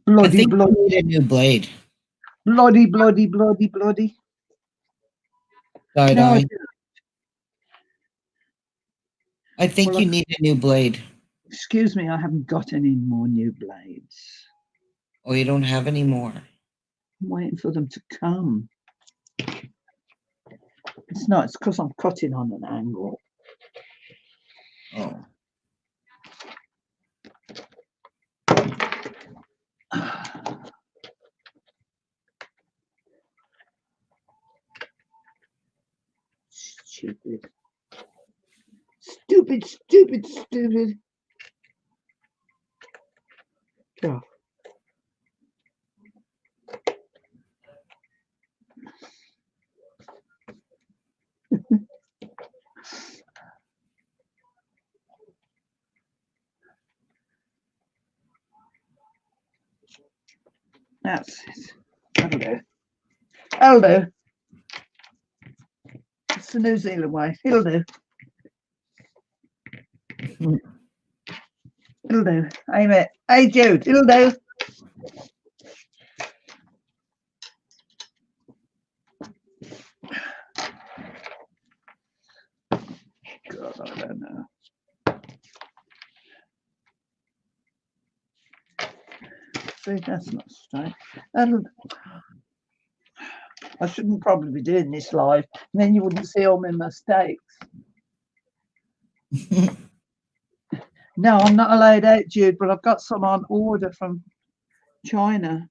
Speaker 1: Bloody, bloody.
Speaker 3: We need a new blade.
Speaker 1: Bloody, bloody, bloody, bloody.
Speaker 3: No, I think
Speaker 1: well,
Speaker 3: you need a new blade.
Speaker 1: Excuse me, I haven't got any more new blades.
Speaker 3: Oh, you don't have any more?
Speaker 1: I'm waiting for them to come. It's not, it's because I'm cutting on an angle.
Speaker 3: Oh.
Speaker 1: Stupid. Stupid, stupid, stupid. Oh. That's it. That'll do. That'll do. It's the New Zealand way. It'll do. It'll do. Hey, mate. Hey, Jude. It'll do. God, I don't know. See, that's not straight. I shouldn't probably be doing this live. And then you wouldn't see all my mistakes. No, I'm not allowed out, Jude, but I've got some on order from China.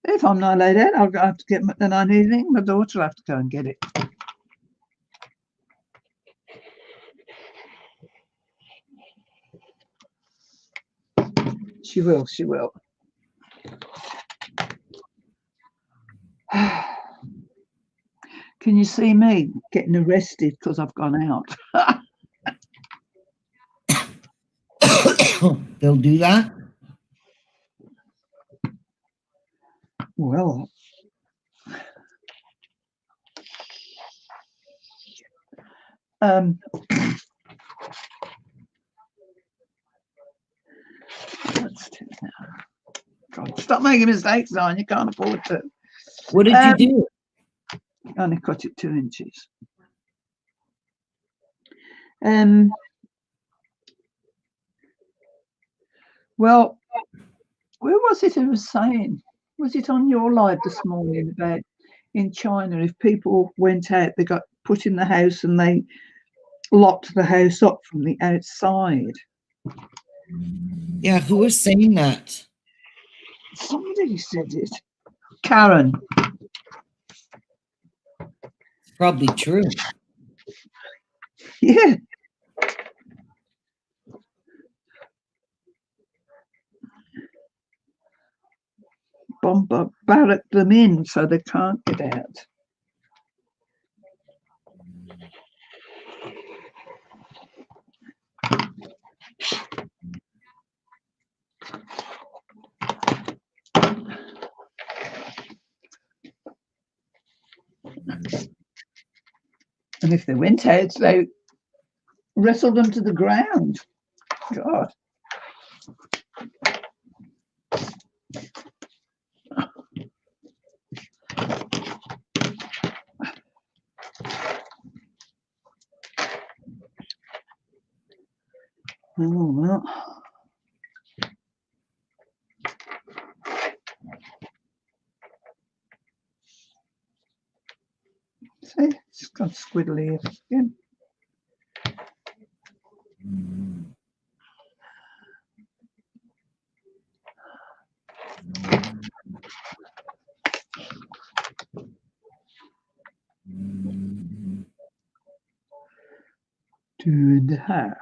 Speaker 1: If I'm not allowed out, I'll have to get then I need my daughter will have to go and get it. She will, she will. Can you see me getting arrested because I've gone out?
Speaker 3: They'll do that?
Speaker 1: Well, let's do that. God, stop making mistakes, Don. You can't afford to.
Speaker 3: What did you do?
Speaker 1: Only cut it 2 inches. Well, where was it who was saying? Was it on your live this morning about in China, if people went out, they got put in the house and they locked the house up from the outside?
Speaker 3: Yeah, who was saying that?
Speaker 1: Somebody said it. Karen.
Speaker 3: It's probably true.
Speaker 1: Yeah. Barrack them in so they can't get out. And if they went out, they wrestled them to the ground. God. Oh, well. See, it's got squiddly again. Two and a half.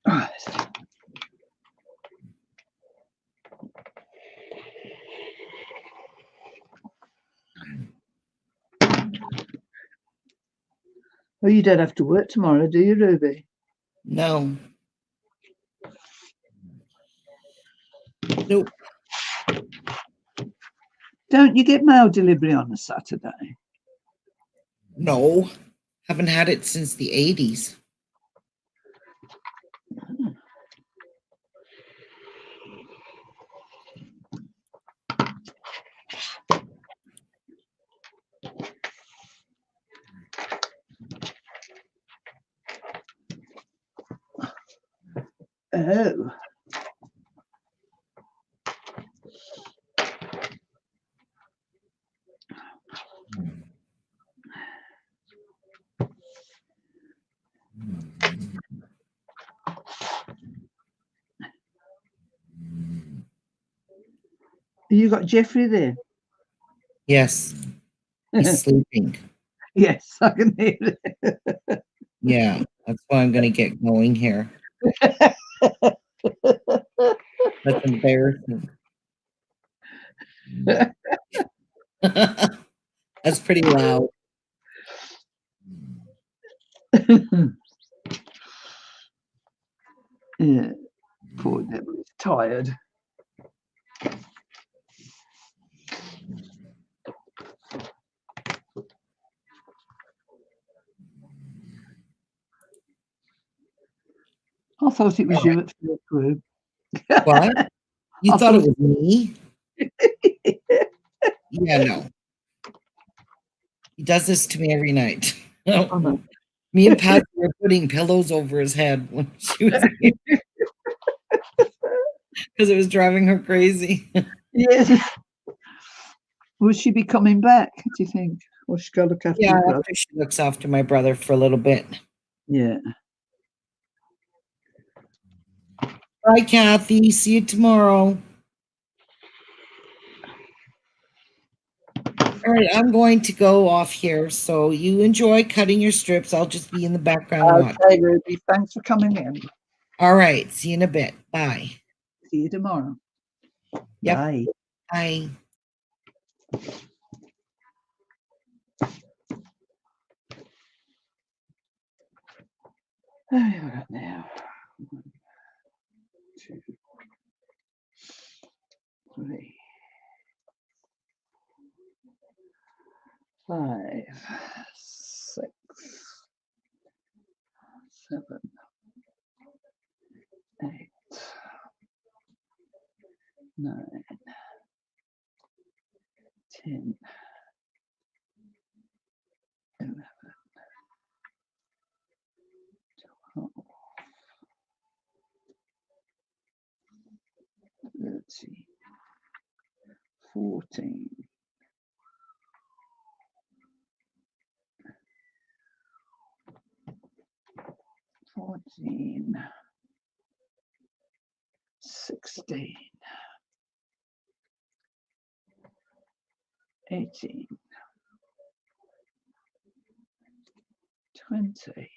Speaker 1: Right. Well, you don't have to work tomorrow, do you, Ruby?
Speaker 3: No. Nope.
Speaker 1: Don't you get mail delivery on a Saturday?
Speaker 3: No. Haven't had it since the 80s.
Speaker 1: Oh. You got Jeffrey there?
Speaker 3: Yes. He's sleeping.
Speaker 1: Yes, I can hear it.
Speaker 3: Yeah, that's why I'm going to get going here. That's embarrassing. That's pretty loud.
Speaker 1: Yeah, poor Deborah is tired. I thought it was you at first, Rube.
Speaker 3: What? You
Speaker 1: I
Speaker 3: thought it
Speaker 1: thought-
Speaker 3: was me? Yeah, no. He does this to me every night.
Speaker 1: Oh, no.
Speaker 3: Me and Pat were putting pillows over his head when she was here because it was driving her crazy.
Speaker 1: Yes. Will she be coming back, do you think? Or she go look after
Speaker 3: Yeah,
Speaker 1: your brother?
Speaker 3: after she looks after my brother for a little bit.
Speaker 1: Yeah.
Speaker 3: Bye, Kathy. See you tomorrow. All right, I'm going to go off here. So you enjoy cutting your strips. I'll just be in the background watching.
Speaker 1: Okay, Ruby. Thanks for coming in.
Speaker 3: All right. See you in a bit. Bye.
Speaker 1: See you tomorrow.
Speaker 3: Yep.
Speaker 1: Bye.
Speaker 3: Bye.
Speaker 1: There we are now. 1, 2, 3, 5, 6, 7, 8, 9, 10, 11, 12, 13, 14, 16, 18, 20,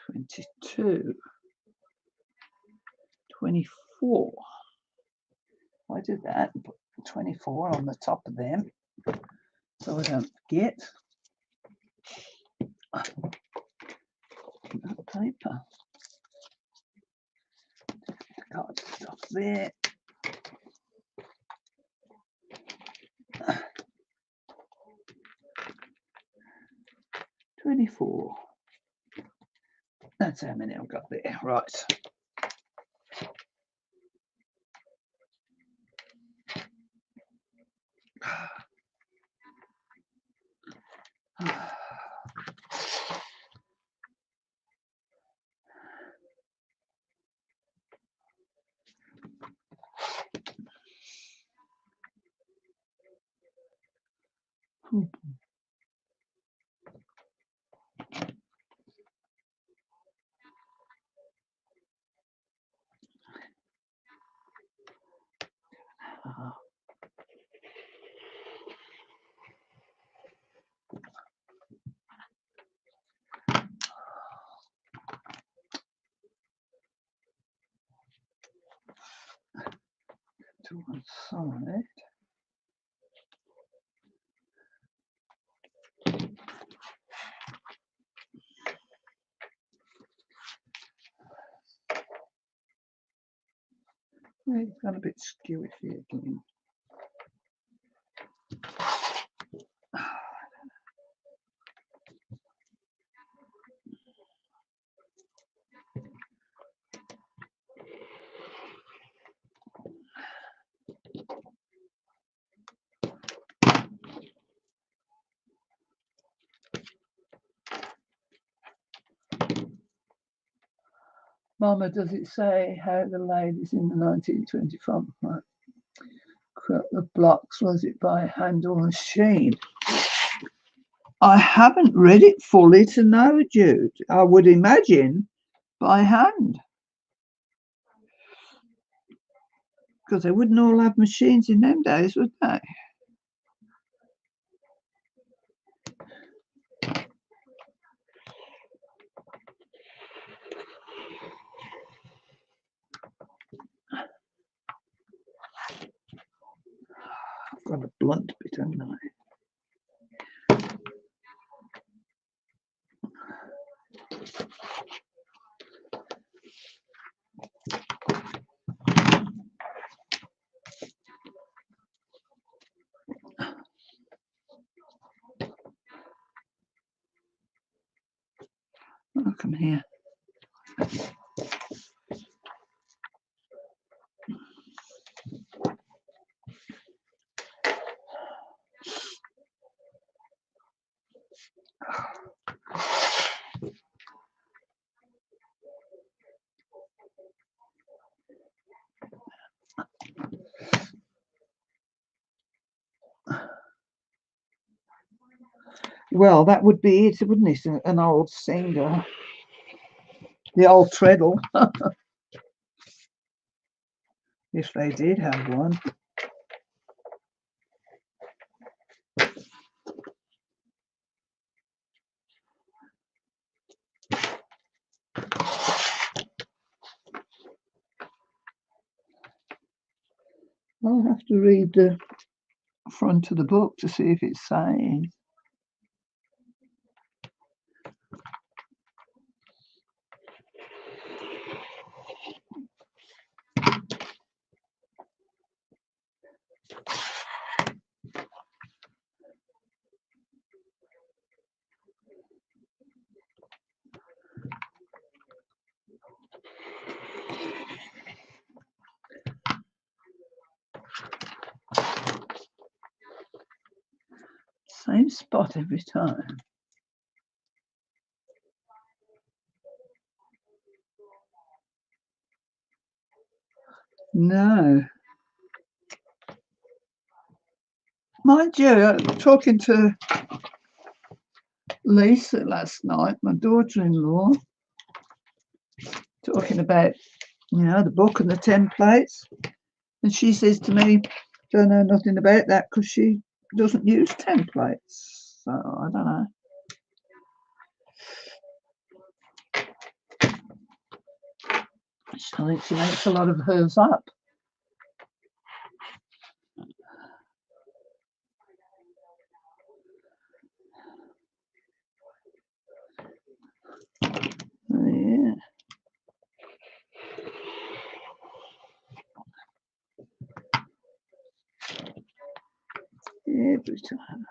Speaker 1: 22, 24. I did that, put 24 on the top of them so I don't forget. That paper. Got stuff there. $24. That's how many I've got there. Right. To one side. It's got a bit skewy again. Mama, does it say how the ladies in the 1925 cut the blocks? Was it by hand or machine? I haven't read it fully to know, Jude. I would imagine by hand. Because they wouldn't all have machines in them days, would they? I've got a blunt bit, haven't I? Oh, come here. Well, that would be it, wouldn't it? An old singer. The old treadle. If they did have one. I'll have to read the front of the book to see if it's saying. Same spot every time. No. Mind you, talking to Lisa last night, my daughter-in-law, talking about, the book and the templates. And she says to me, don't know nothing about that because she doesn't use templates. So I don't know. I think she makes a lot of hers up. Oh, yeah. Every time.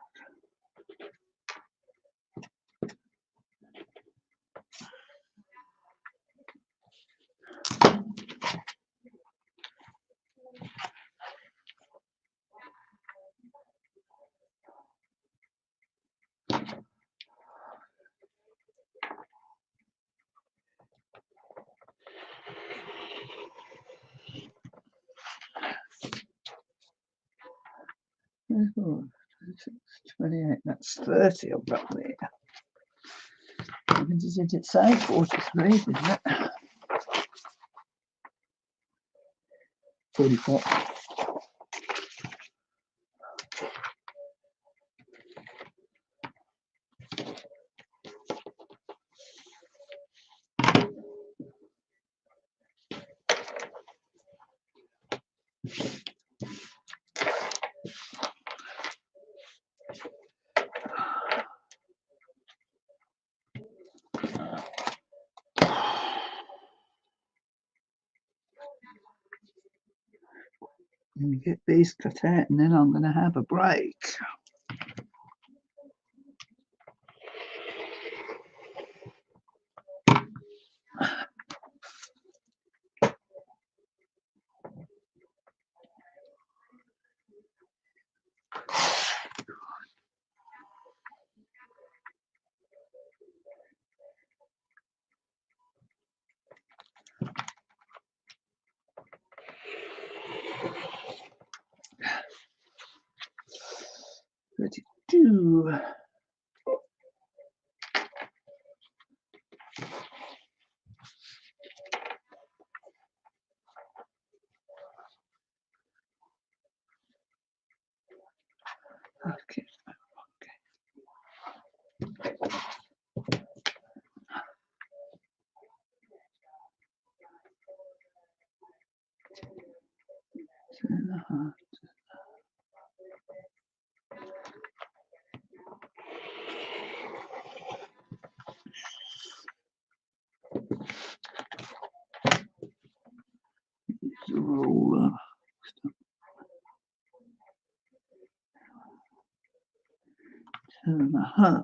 Speaker 1: 24, 26, 28, that's 30 I've got there. How many did it say? 43, didn't it? 44. And get these cut out, and then I'm going to have a break. Do okay. Ruler. 2.5.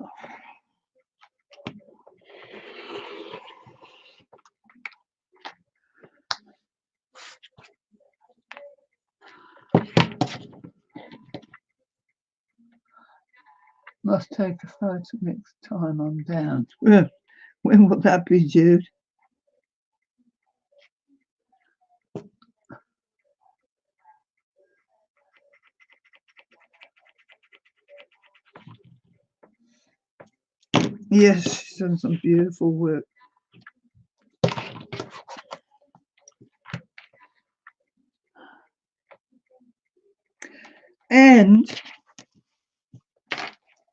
Speaker 1: Must take a photo next time I'm down. When will that be, Jude? Yes, she's done some beautiful work. And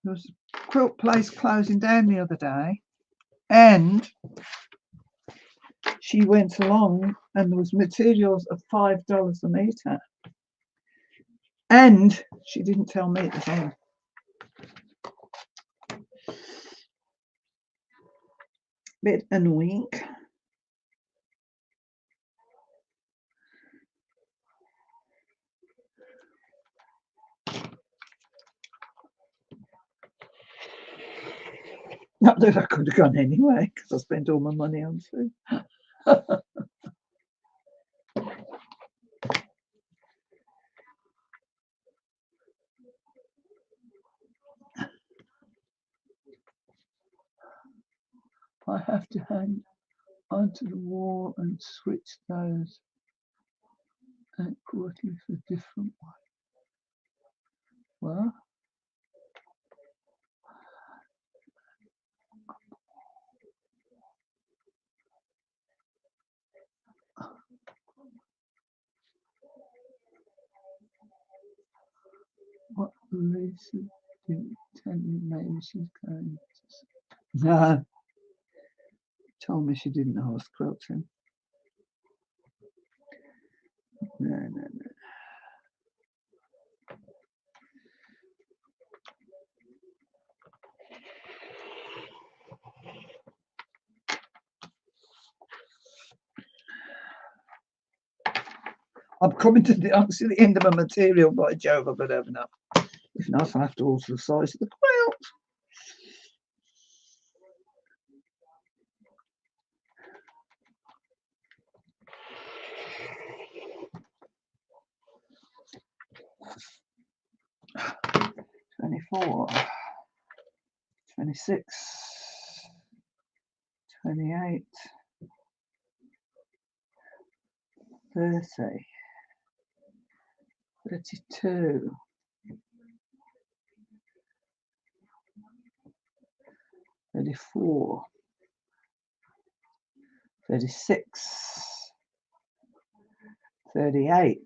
Speaker 1: there was a quilt place closing down the other day, and she went along, and there was materials of $5 a metre, and she didn't tell me at the time. Bit annoying. Not that I could have gone anyway, because I spent all my money on food. I have to hang onto the wall and switch those accurately for different ones. Well, what Lisa didn't tell me, maybe she's going to. No, told me she didn't know I was quilting. No. I'm coming to the end of my material, by Jove, I've got to have enough. If not, I'll have to alter the size of the quilt. "24, 26, 28, 30, 32, 34, 36, 38.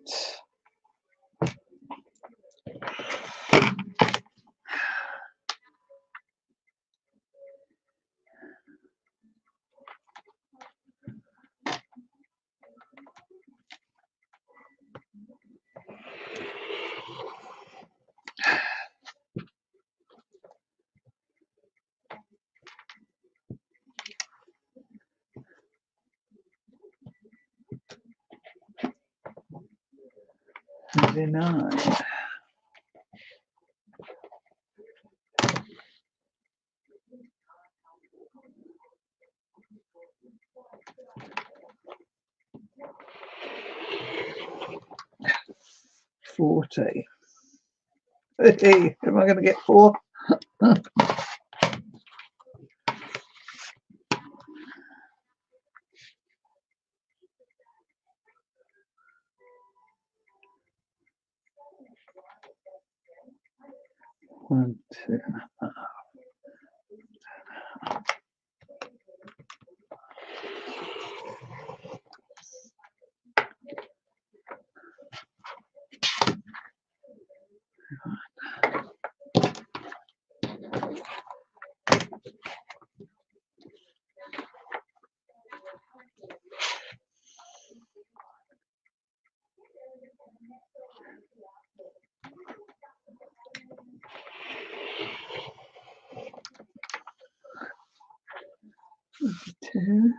Speaker 1: Nine. 40. 30. Am I going to get 4? 1, 2. 2.